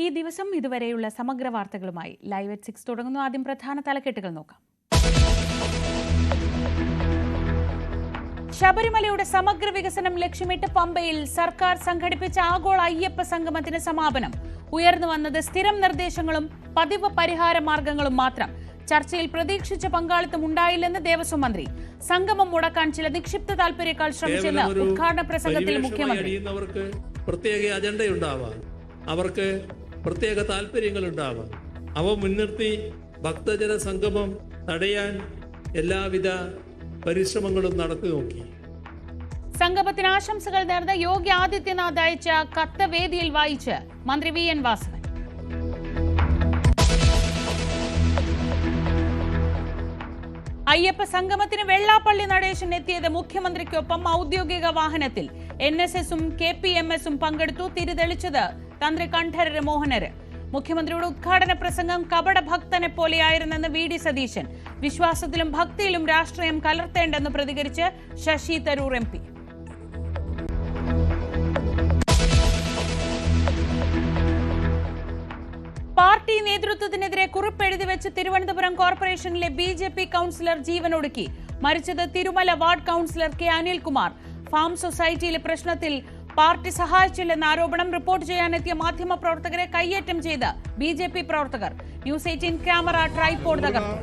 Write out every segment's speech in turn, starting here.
ഈ ദിവസം ഇതുവരെയുള്ള സമഗ്ര വാർത്തകളുമായി ലൈവ് at 6 തുടങ്ങുന്നു. ആദ്യം പ്രധാന തലക്കെട്ടുകൾ നോക്കാം. ശബരിമലയുടെ സമഗ്ര വികസനം ലക്ഷ്യമിട്ട് പമ്പയിൽ സർക്കാർ സംഘടിപ്പിച്ച ആഗോള അയ്യപ്പ സംഗമത്തിന് സമാപനം. ഉയർന്നു വന്നത് സ്ഥിരം നിർദ്ദേശങ്ങളും പതിവ് പരിഹാര മാർഗങ്ങളും മാത്രം. ചർച്ചയിൽ പ്രതീക്ഷിച്ച പങ്കാളിത്തം ഉണ്ടായില്ലെന്ന് ദേവസ്വം മന്ത്രി. സംഗമം മുടക്കാൻ ചില നിക്ഷിപ്ത താൽപര്യക്കാർ ശ്രമിച്ചെന്ന് ഉദ്ഘാടന പ്രസംഗത്തിൽ മുഖ്യമന്ത്രി. പ്രത്യേക അജണ്ടയുണ്ടാവാം, അവർക്ക് പ്രത്യേക താല്പര്യങ്ങളുണ്ടാവാം. അവ മുൻനിർത്തി ഭക്തജന സംഗമം തടയാൻ എല്ലാവിധ പരിശ്രമങ്ങളും നടത്തി നോക്കി. സംഗമത്തിന് ആശംസകൾ നേർന്ന യോഗി ആദിത്യനാഥ് അയച്ച കത്ത് വേദിയിൽ വായിച്ച് മന്ത്രി വി എൻ വാസവൻ. അയ്യപ്പ സംഗമത്തിന് വെള്ളാപ്പള്ളി നടേശൻ എത്തിയത് മുഖ്യമന്ത്രിക്കൊപ്പം ഔദ്യോഗിക വാഹനത്തിൽ. NSSും KPMSും പങ്കെടുത്തു. തിരിതെളിച്ചത് തന്ത്രി കണ്ഠരര് മോഹനര്. മുഖ്യമന്ത്രിയുടെ ഉദ്ഘാടന പ്രസംഗം കപടഭക്തനെ പോലെയായിരുന്നെന്ന് VD സതീശൻ. വിശ്വാസത്തിലും ഭക്തിയിലും രാഷ്ട്രീയം കലർത്തേണ്ടെന്ന് പ്രതികരിച്ച് ശശി തരൂർ MP. പാർട്ടി നേതൃത്വത്തിനെതിരെ കുറിപ്പെഴുതി വെച്ച് തിരുവനന്തപുരം കോർപ്പറേഷനിലെ BJP കൌൺസിലർ ജീവനൊടുക്കി. മരിച്ചത് Thirumala ward councillor K Anilkumar. Farm സൊസൈറ്റിയിലെ പ്രശ്നത്തിൽ പാർട്ടി സഹായിച്ചില്ലെന്ന ആരോപണം റിപ്പോർട്ട് ചെയ്യാനെത്തിയ മാധ്യമ പ്രവർത്തകരെ കയ്യേറ്റം ചെയ്ത് BJP പ്രവർത്തകർ. ന്യൂസ് 18 ക്യാമറ ട്രൈപോഡ് തകർത്തു.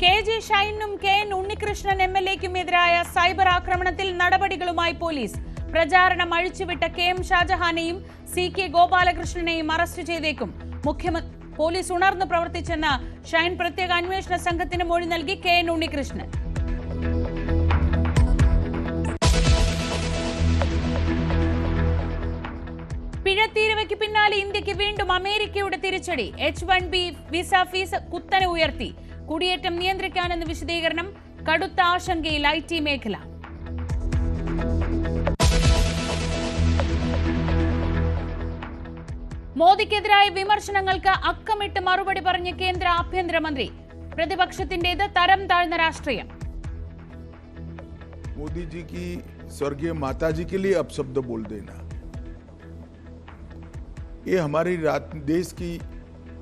KJ ഷൈനും KN ഉണ്ണികൃഷ്ണൻ MLAയ്ക്കുമെതിരായ സൈബർ ആക്രമണത്തിൽ നടപടികളുമായി പോലീസ്. പ്രചാരണം അഴിച്ചുവിട്ട KM ഷാജഹാനെയും CK ഗോപാലകൃഷ്ണനെയും അറസ്റ്റ് ചെയ്തേക്കും. പോലീസ് ഉണർന്നു പ്രവർത്തിച്ചെന്ന ഷൈൻ പ്രത്യേക അന്വേഷണ സംഘത്തിന് മൊഴി നൽകി KN ഉണ്ണികൃഷ്ണൻ. പിഴത്തീരുവയ്ക്ക് പിന്നാലെ ഇന്ത്യക്ക് വീണ്ടും അമേരിക്കയുടെ തിരിച്ചടി. H1B വിസ ഫീസ് കുത്തനെ ഉയർത്തി. കുടിയേറ്റം നിയന്ത്രിക്കാനെന്ന് വിശദീകരണം. കടുത്ത ആശങ്കയിൽ IT മേഖല. മോദിക്കെതിരായ വിമർശനങ്ങൾക്ക് അക്കമിട്ട് മറുപടി പറഞ്ഞ കേന്ദ്ര ആഭ്യന്തരമന്ത്രി. പ്രതിപക്ഷത്തിന്റേത് തരം താഴ്ന്ന രാഷ്ട്രീയം. मोदी जी की स्वर्गीय माता जी के लिए अपशब्द बोल देना, ये हमारी देश की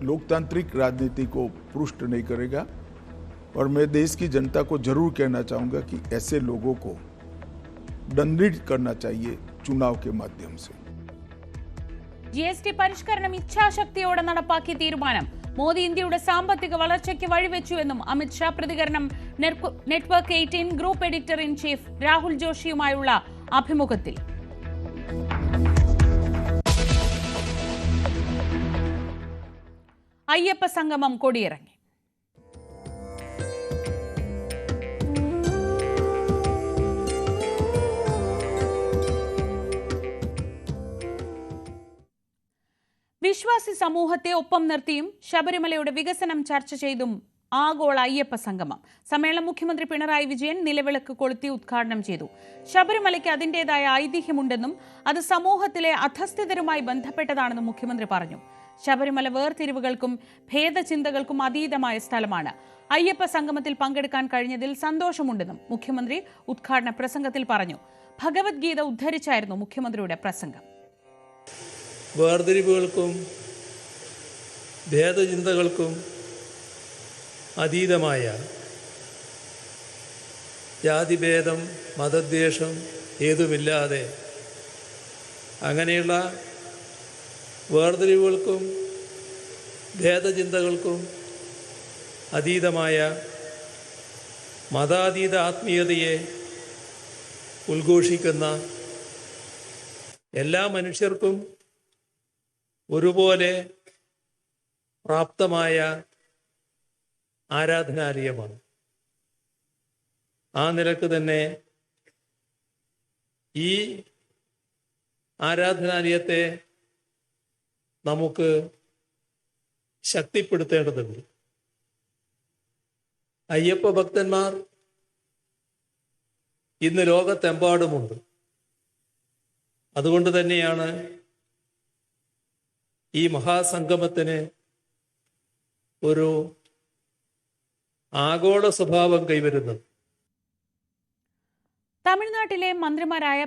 लोकतांत्रिक राजनीति को पुष्ट नहीं करेगा। और मैं देश की जनता को जरूर कहना चाहूंगा कि ऐसे लोगों को दंडित करना चाहिए चुनाव के माध्यम से. GST പരിഷ്കരണം ഇച്ഛാശക്തിയോടെ നടപ്പാക്കിയ തീരുമാനം. മോദി ഇന്ത്യയുടെ സാമ്പത്തിക വളർച്ചയ്ക്ക് വഴിവെച്ചുവെന്നും അമിത്ഷാ പ്രതികരണം. Network 18 group editor in chief Rahul ജോഷിയുമായുള്ള അഭിമുഖത്തിൽ. അയ്യപ്പ സംഗമം കൊടിയിറങ്ങി. വിശ്വാസി സമൂഹത്തെ ഒപ്പം നിർത്തിയും ശബരിമലയുടെ വികസനം ചർച്ച ചെയ്തും ആഗോള അയ്യപ്പ സംഗമം സമ്മേളനം മുഖ്യമന്ത്രി പിണറായി വിജയൻ നിലവിളക്ക് കൊളുത്തി ഉദ്ഘാടനം ചെയ്തു. ശബരിമലയ്ക്ക് അതിന്റേതായ ഐതിഹ്യമുണ്ടെന്നും അത് സമൂഹത്തിലെ അധസ്ഥിതരുമായി ബന്ധപ്പെട്ടതാണെന്നും മുഖ്യമന്ത്രി പറഞ്ഞു. ശബരിമല വേർതിരിവുകൾക്കും ഭേദചിന്തകൾക്കും അതീതമായ സ്ഥലമാണ്. അയ്യപ്പ സംഗമത്തിൽ പങ്കെടുക്കാൻ കഴിഞ്ഞതിൽ സന്തോഷമുണ്ടെന്നും മുഖ്യമന്ത്രി ഉദ്ഘാടന പ്രസംഗത്തിൽ പറഞ്ഞു. ഭഗവത്ഗീത ഉദ്ധരിച്ചായിരുന്നു മുഖ്യമന്ത്രിയുടെ പ്രസംഗം. വേർതിരിവുകൾക്കും ഭേദചിന്തകൾക്കും അതീതമായ ജാതിഭേദം മതദ്വേഷം ഏതുമില്ലാതെ അങ്ങനെയുള്ള വേർതിരിവുകൾക്കും ഭേദചിന്തകൾക്കും അതീതമായ മതാതീത ആത്മീയതയെ ഉദ്ഘോഷിക്കുന്ന എല്ലാ മനുഷ്യർക്കും ഒരുപോലെ പ്രാപ്തമായ ആരാധനാലയമാണ്. ആ നിലക്ക് തന്നെ ഈ ആരാധനാലയത്തെ നമുക്ക് ശക്തിപ്പെടുത്തേണ്ടതുണ്ട്. അയ്യപ്പ ഭക്തന്മാർ ഇന്ന് ലോകത്തെമ്പാടുമുണ്ട്. അതുകൊണ്ട് തന്നെയാണ് ഈ മഹാസംഗമത്തിന് ഒരു ആഗോള സ്വഭാവം കൈവരുന്നത്. തമിഴ്നാട്ടിലെ മന്ത്രിമാരായ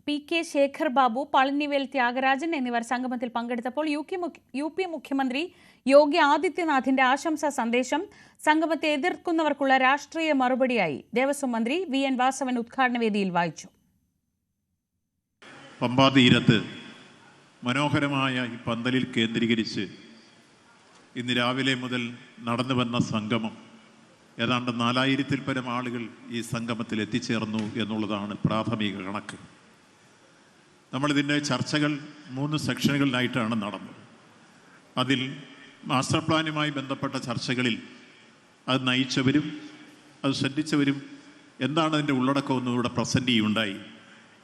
പി കെ ശേഖർ ബാബു, പളനിവേൽ ത്യാഗരാജൻ എന്നിവർ സംഗമത്തിൽ പങ്കെടുത്തപ്പോൾ യു പി മുഖ്യമന്ത്രി യോഗി ആദിത്യനാഥിന്റെ ആശംസാ സന്ദേശം സംഗമത്തെ എതിർക്കുന്നവർക്കുള്ള രാഷ്ട്രീയ മറുപടിയായി ദേവസ്വം മന്ത്രി വി എൻ വാസവൻ ഉദ്ഘാടന വേദിയിൽ വായിച്ചു. പമ്പാതീരത്ത് മനോഹരമായ ഈ പന്തലിൽ കേന്ദ്രീകരിച്ച് ഇന്ന് രാവിലെ മുതൽ നടന്നു വന്ന സംഗമം ഏതാണ്ട് 4000-ൽ പരം ആളുകൾ ഈ സംഗമത്തിൽ എത്തിച്ചേർന്നു എന്നുള്ളതാണ് പ്രാഥമിക കണക്ക്. നമ്മളിതിൻ്റെ ചർച്ചകൾ 3 സെക്ഷനുകളിലായിട്ടാണ് നടന്നത്. അതിൽ മാസ്റ്റർ പ്ലാനുമായി ബന്ധപ്പെട്ട ചർച്ചകളിൽ അത് നയിച്ചവരും അത് ശ്രദ്ധിച്ചവരും എന്താണ് അതിൻ്റെ ഉള്ളടക്കമെന്നും ഇവിടെ പ്രസൻറ്റ് ചെയ്യുണ്ടായി.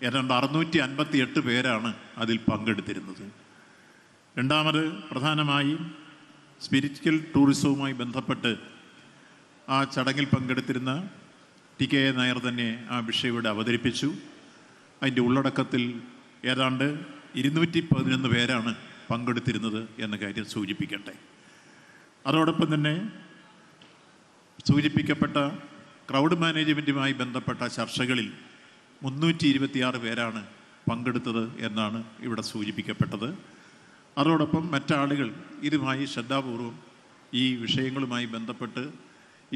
ഏതാണ്ട് 658 പേരാണ് അതിൽ പങ്കെടുത്തിരുന്നത്. രണ്ടാമത് പ്രധാനമായും സ്പിരിച്വൽ ടൂറിസവുമായി ബന്ധപ്പെട്ട് ആ ചടങ്ങിൽ പങ്കെടുത്തിരുന്ന ടി കെ നായർ തന്നെ ആ വിഷയം ഇവിടെ അവതരിപ്പിച്ചു. അതിൻ്റെ ഉള്ളടക്കത്തിൽ ഏതാണ്ട് 211 പേരാണ് പങ്കെടുത്തിരുന്നത് എന്ന കാര്യം സൂചിപ്പിക്കട്ടെ. അതോടൊപ്പം തന്നെ സൂചിപ്പിക്കപ്പെട്ട ക്രൗഡ് മാനേജ്മെൻറ്റുമായി ബന്ധപ്പെട്ട ചർച്ചകളിൽ 326 പേരാണ് പങ്കെടുത്തത് എന്നാണ് ഇവിടെ സൂചിപ്പിക്കപ്പെട്ടത്. അതോടൊപ്പം മറ്റാളുകൾ ഇതുമായി ശ്രദ്ധാപൂർവം ഈ വിഷയങ്ങളുമായി ബന്ധപ്പെട്ട്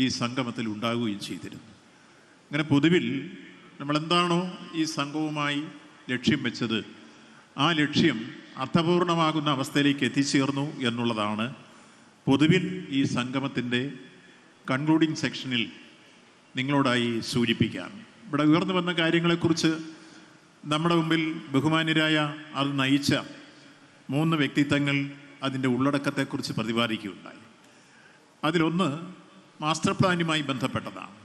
ഈ സംഗമത്തിൽ ഉണ്ടാകുകയും ചെയ്തിരുന്നു. അങ്ങനെ പൊതുവിൽ നമ്മളെന്താണോ ഈ സംഘവുമായി ലക്ഷ്യം വെച്ചത് ആ ലക്ഷ്യം അർത്ഥപൂർണമാകുന്ന അവസ്ഥയിലേക്ക് എത്തിച്ചേർന്നു എന്നുള്ളതാണ് പൊതുവിൽ ഈ സംഗമത്തിൻ്റെ കൺക്ലൂഡിംഗ് സെക്ഷനിൽ നിങ്ങളോടായി സൂചിപ്പിക്കാൻ. ഇവിടെ ഉയർന്നു വന്ന കാര്യങ്ങളെക്കുറിച്ച് നമ്മുടെ മുമ്പിൽ ബഹുമാന്യരായ അത് നയിച്ച 3 വ്യക്തിത്വങ്ങൾ അതിൻ്റെ ഉള്ളടക്കത്തെക്കുറിച്ച് പ്രതിപാദിക്കുകയുണ്ടായി. അതിലൊന്ന് മാസ്റ്റർ പ്ലാനുമായി ബന്ധപ്പെട്ടതാണ്.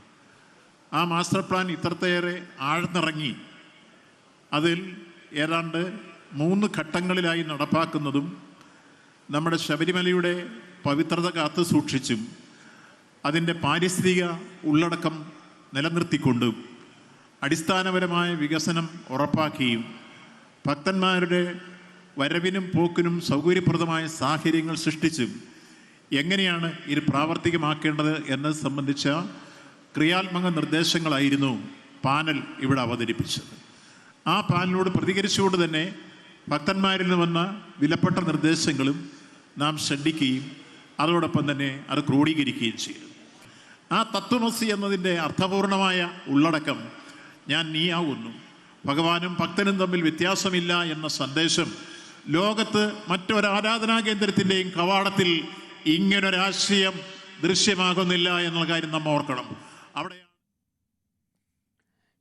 ആ മാസ്റ്റർ പ്ലാൻ ഇത്രത്തേറെ ആഴ്ന്നിറങ്ങി അതിൽ ഏതാണ്ട് 3 ഘട്ടങ്ങളിലായി നടപ്പാക്കുന്നതും നമ്മുടെ ശബരിമലയുടെ പവിത്രത കാത്തു സൂക്ഷിച്ചും അതിൻ്റെ പാരിസ്ഥിതിക ഉള്ളടക്കം നിലനിർത്തിക്കൊണ്ടും അടിസ്ഥാനപരമായ വികസനം ഉറപ്പാക്കിയും ഭക്തന്മാരുടെ വരവിനും പോക്കിനും സൗകര്യപ്രദമായ സാഹചര്യങ്ങൾ സൃഷ്ടിച്ചും എങ്ങനെയാണ് ഇത് പ്രാവർത്തികമാക്കേണ്ടത് എന്നത് സംബന്ധിച്ച ക്രിയാത്മക നിർദ്ദേശങ്ങളായിരുന്നു പാനൽ ഇവിടെ അവതരിപ്പിച്ചത്. ആ പാനലിനോട് പ്രതികരിച്ചുകൊണ്ട് തന്നെ ഭക്തന്മാരിൽ നിന്ന് വന്ന വിലപ്പെട്ട നിർദ്ദേശങ്ങളും നാം ശ്രദ്ധിക്കുകയും അതോടൊപ്പം തന്നെ അത് ക്രോഡീകരിക്കുകയും ചെയ്തു. ആ തത്വമസി എന്നതിൻ്റെ അർത്ഥപൂർണമായ ഉള്ളടക്കം ഞാൻ നീയാവുന്നു, ഭഗവാനും ഭക്തനും തമ്മിൽ വ്യത്യാസമില്ല എന്ന സന്ദേശം ലോകത്ത് മറ്റൊരാരാധനാ കേന്ദ്രത്തിൻ്റെയും കവാടത്തിൽ ഇങ്ങനൊരാശയം ദൃശ്യമാകുന്നില്ല എന്നുള്ള കാര്യം നാം ഓർക്കണം. അവിടെ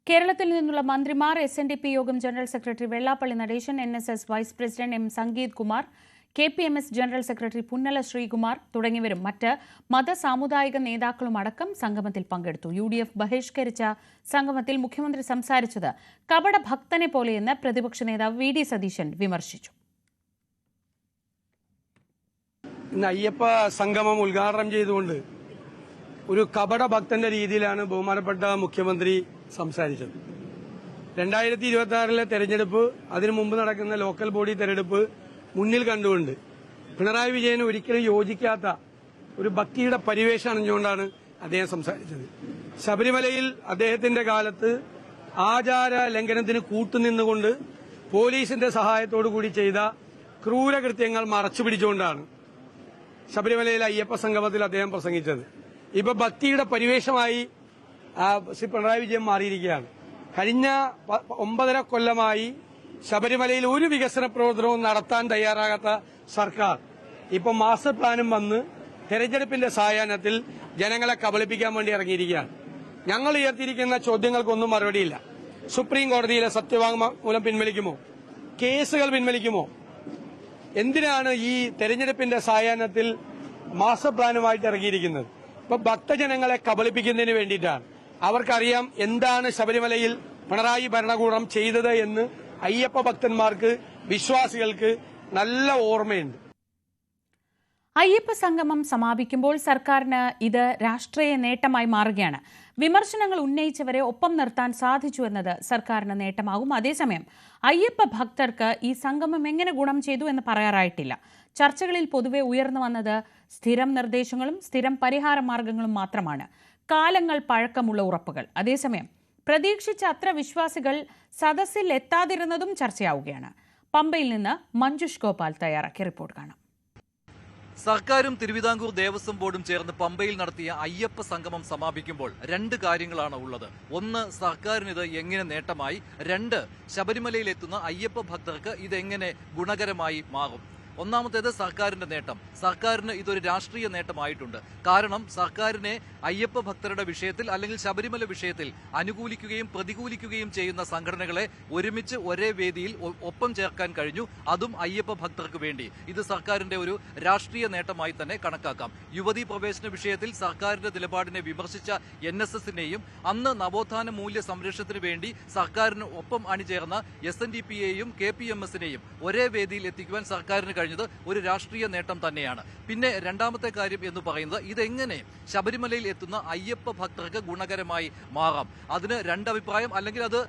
കേരളത്തിൽ നിന്നുള്ള മന്ത്രിമാർ, SNDP യോഗം general secretary Vellappally Natesan, NSS vice president M Sangeeth Kumar, KPMS general secretary Punnala Sreekumar തുടങ്ങിയവരും മറ്റ് മത-സാമുദായിക നേതാക്കളും അടക്കം സംഗമത്തിൽ പങ്കെടുത്തു. UDF ബഹിഷ്കരിച്ച സംഗമത്തിൽ മുഖ്യമന്ത്രി സംസാരിച്ചത് കപട ഭക്തനെ പോലെയെന്ന് പ്രതിപക്ഷ നേതാവ് VD സതീശൻ വിമർശിച്ചു. ഇന്ന് അയ്യപ്പ സംഗമം ഉദ്ഘാടനം ചെയ്തുകൊണ്ട് ഒരു കപട ഭക്തന്റെ രീതിയിലാണ് ബഹുമാനപ്പെട്ട മുഖ്യമന്ത്രി സംസാരിച്ചത്. 2026 തെരഞ്ഞെടുപ്പ്, അതിനു മുമ്പ് നടക്കുന്ന ലോക്കൽ ബോഡി തെരഞ്ഞെടുപ്പ് മുന്നിൽ കണ്ടുകൊണ്ട് പിണറായി വിജയന് ഒരിക്കലും യോജിക്കാത്ത ഒരു ഭക്തിയുടെ പരിവേഷം അണിഞ്ഞുകൊണ്ടാണ് അദ്ദേഹം സംസാരിച്ചത്. ശബരിമലയിൽ അദ്ദേഹത്തിന്റെ കാലത്ത് ആചാര ലംഘനത്തിന് കൂട്ടുനിന്നുകൊണ്ട് പോലീസിന്റെ സഹായത്തോടു കൂടി ചെയ്ത ക്രൂരകൃത്യങ്ങൾ മറച്ചുപിടിച്ചുകൊണ്ടാണ് ശബരിമലയിലെ അയ്യപ്പ സംഗമത്തിൽ അദ്ദേഹം പ്രസംഗിച്ചത്. ഇപ്പൊ ഭക്തിയുടെ പരിവേഷമായി ശ്രീ പിണറായി വിജയൻ മാറിയിരിക്കുകയാണ്. കഴിഞ്ഞ 9.5 കൊല്ലമായി ശബരിമലയിൽ ഒരു വികസന പ്രവർത്തനവും നടത്താൻ തയ്യാറാകാത്ത സർക്കാർ ഇപ്പൊ മാസ്റ്റർ പ്ലാനും വന്ന് തെരഞ്ഞെടുപ്പിന്റെ സായാഹ്നത്തിൽ ജനങ്ങളെ കബളിപ്പിക്കാൻ വേണ്ടി ഇറങ്ങിയിരിക്കുകയാണ്. ഞങ്ങൾ ഉയർത്തിയിരിക്കുന്ന ചോദ്യങ്ങൾക്കൊന്നും മറുപടിയില്ല. സുപ്രീം കോടതിയിലെ സത്യവാങ്മൂലം പിൻവലിക്കുമോ? കേസുകൾ പിൻവലിക്കുമോ? എന്തിനാണ് ഈ തെരഞ്ഞെടുപ്പിന്റെ സായാഹ്നത്തിൽ മാസ്റ്റർ പ്ലാനുമായിട്ട് ഇറങ്ങിയിരിക്കുന്നത്? ഇപ്പൊ ഭക്തജനങ്ങളെ കബളിപ്പിക്കുന്നതിന് വേണ്ടിയിട്ടാണ്. അവർക്കറിയാം എന്താണ് ശബരിമലയിൽ പിണറായി ഭരണകൂടം ചെയ്തത് എന്ന്. അയ്യപ്പ ഭക്തന്മാർക്ക്, വിശ്വാസികൾക്ക് നല്ല ഓർമ്മയുണ്ട്. അയ്യപ്പ സംഗമം സമാപിക്കുമ്പോൾ സർക്കാരിന് ഇത് രാഷ്ട്രീയ നേട്ടമായി മാറുകയാണ്. വിമർശനങ്ങൾ ഉന്നയിച്ചവരെ ഒപ്പം നിർത്താൻ സാധിച്ചു എന്നത് സർക്കാരിന് നേട്ടമാകും. അതേസമയം അയ്യപ്പ ഭക്തർക്ക് ഈ സംഗമം എങ്ങനെ ഗുണം ചെയ്തു എന്ന് പറയാറായിട്ടില്ല. ചർച്ചകളിൽ പൊതുവെ ഉയർന്നു വന്നത് സ്ഥിരം നിർദ്ദേശങ്ങളും സ്ഥിരം പരിഹാര മാർഗങ്ങളും മാത്രമാണ്. കാലങ്ങൾ പഴക്കമുള്ള ഉറപ്പുകൾ. അതേസമയം പ്രതീക്ഷിച്ച അത്ര വിശ്വാസികൾ സദസ്സിൽ എത്താതിരുന്നതും ചർച്ചയാവുകയാണ്. പമ്പയിൽ നിന്ന് മഞ്ജുഷ് ഗോപാൽ തയ്യാറാക്കിയ റിപ്പോർട്ട് കാണാം. സർക്കാരും തിരുവിതാംകൂർ ദേവസ്വം ബോർഡും ചേർന്ന് പമ്പയിൽ നടത്തിയ അയ്യപ്പ സംഗമം സമാപിക്കുമ്പോൾ രണ്ട് കാര്യങ്ങളാണ് ഉള്ളത്. ഒന്ന്, സർക്കാരിനിത് എങ്ങനെ നേട്ടമായി. രണ്ട്, ശബരിമലയിലെത്തുന്ന അയ്യപ്പ ഭക്തർക്ക് ഇതെങ്ങനെ ഗുണകരമായി മാറും. ഒന്നാമത്തേത് സർക്കാരിന്റെ നേട്ടം. സർക്കാരിന് ഇതൊരു രാഷ്ട്രീയ നേട്ടമായിട്ടുണ്ട്. കാരണം സർക്കാരിനെ അയ്യപ്പ ഭക്തരുടെ വിഷയത്തിൽ അല്ലെങ്കിൽ ശബരിമല വിഷയത്തിൽ അനുകൂലിക്കുകയും പ്രതികൂലിക്കുകയും ചെയ്യുന്ന സംഘടനകളെ ഒരുമിച്ച് ഒരേ വേദിയിൽ ഒപ്പം ചേർക്കാൻ കഴിഞ്ഞു. അതും അയ്യപ്പ ഭക്തർക്ക് വേണ്ടി. ഇത് സർക്കാരിന്റെ ഒരു രാഷ്ട്രീയ നേട്ടമായി തന്നെ കണക്കാക്കാം. യുവതീ പ്രവേശന വിഷയത്തിൽ സർക്കാരിന്റെ നിലപാടിനെ വിമർശിച്ച NSSനെയും അന്ന് നവോത്ഥാന മൂല്യ സംരക്ഷണത്തിന് വേണ്ടി സർക്കാരിന് ഒപ്പം അണിചേർന്ന SNDPയെയും KPMSനെയും ഒരേ വേദിയിൽ എത്തിക്കുവാൻ സർക്കാരിന് കഴിഞ്ഞത് ഒരു രാഷ്ട്രീയ നേട്ടം തന്നെയാണ്. പിന്നെ രണ്ടാമത്തെ കാര്യം എന്ന് പറയുന്നത് ഇതെങ്ങനെ ശബരിമലയിൽ എത്തുന്ന അയ്യപ്പ ഭക്തർക്ക് ഗുണകരമായി മാറാം. അതിന് രണ്ടഭിപ്രായം, അല്ലെങ്കിൽ അത്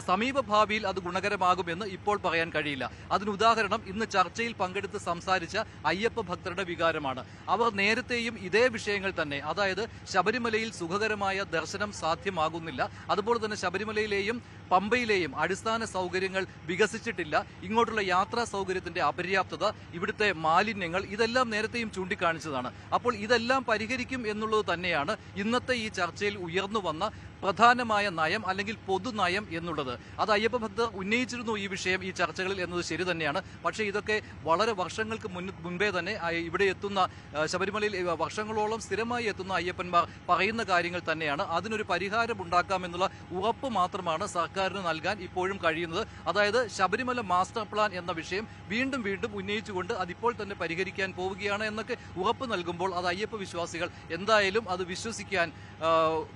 സമീപ ഭാവിയിൽ അത് ഗുണകരമാകുമെന്ന് ഇപ്പോൾ പറയാൻ കഴിയില്ല. അതിന് ഉദാഹരണം ഇന്ന് ചർച്ചയിൽ പങ്കെടുത്ത് സംസാരിച്ച അയ്യപ്പ ഭക്തരുടെ വികാരമാണ്. അവർ നേരത്തെയും ഇതേ വിഷയങ്ങൾ തന്നെ, അതായത് ശബരിമലയിൽ സുഖകരമായ ദർശനം സാധ്യമാകുന്നില്ല, അതുപോലെ തന്നെ ശബരിമലയിലെയും പമ്പയിലെയും അടിസ്ഥാന സൗകര്യങ്ങൾ വികസിച്ചിട്ടില്ല, ഇങ്ങോട്ടുള്ള യാത്രാ സൗകര്യത്തിന്റെ അപര്യാപ്തത, ഇവിടുത്തെ മാലിന്യങ്ങൾ, ഇതെല്ലാം നേരത്തെയും ചൂണ്ടിക്കാണിച്ചതാണ്. അപ്പോൾ ഇതെല്ലാം പരിഹരിക്കും എന്നുള്ളത് തന്നെയാണ് ഇന്നത്തെ ഈ ചർച്ചയിൽ ഉയർന്നു വന്ന പ്രധാനമായ നയം അല്ലെങ്കിൽ പൊതുനയം എന്നുള്ളത്. അത് അയ്യപ്പ ഭക്തർ ഉന്നയിച്ചിരുന്നു ഈ വിഷയം ഈ ചർച്ചകളിൽ എന്നത് ശരി തന്നെയാണ്. പക്ഷേ ഇതൊക്കെ വളരെ വർഷങ്ങൾക്ക് മുൻപേ തന്നെ ഇവിടെ എത്തുന്ന ശബരിമലയിൽ വർഷങ്ങളോളം സ്ഥിരമായി എത്തുന്ന അയ്യപ്പന്മാർ പറയുന്ന കാര്യങ്ങൾ തന്നെയാണ്. അതിനൊരു പരിഹാരം ഉണ്ടാക്കാമെന്നുള്ള ഉറപ്പ് മാത്രമാണ് സർക്കാരിന് നൽകാൻ ഇപ്പോഴും കഴിയുന്നത്. അതായത് ശബരിമല മാസ്റ്റർ പ്ലാൻ എന്ന വിഷയം വീണ്ടും വീണ്ടും ഉന്നയിച്ചുകൊണ്ട് അതിപ്പോൾ തന്നെ പരിഹരിക്കാൻ പോവുകയാണ് എന്നൊക്കെ ഉറപ്പ് നൽകുമ്പോൾ അത് അയ്യപ്പ വിശ്വാസികൾ എന്തായാലും അത് വിശ്വസിക്കാൻ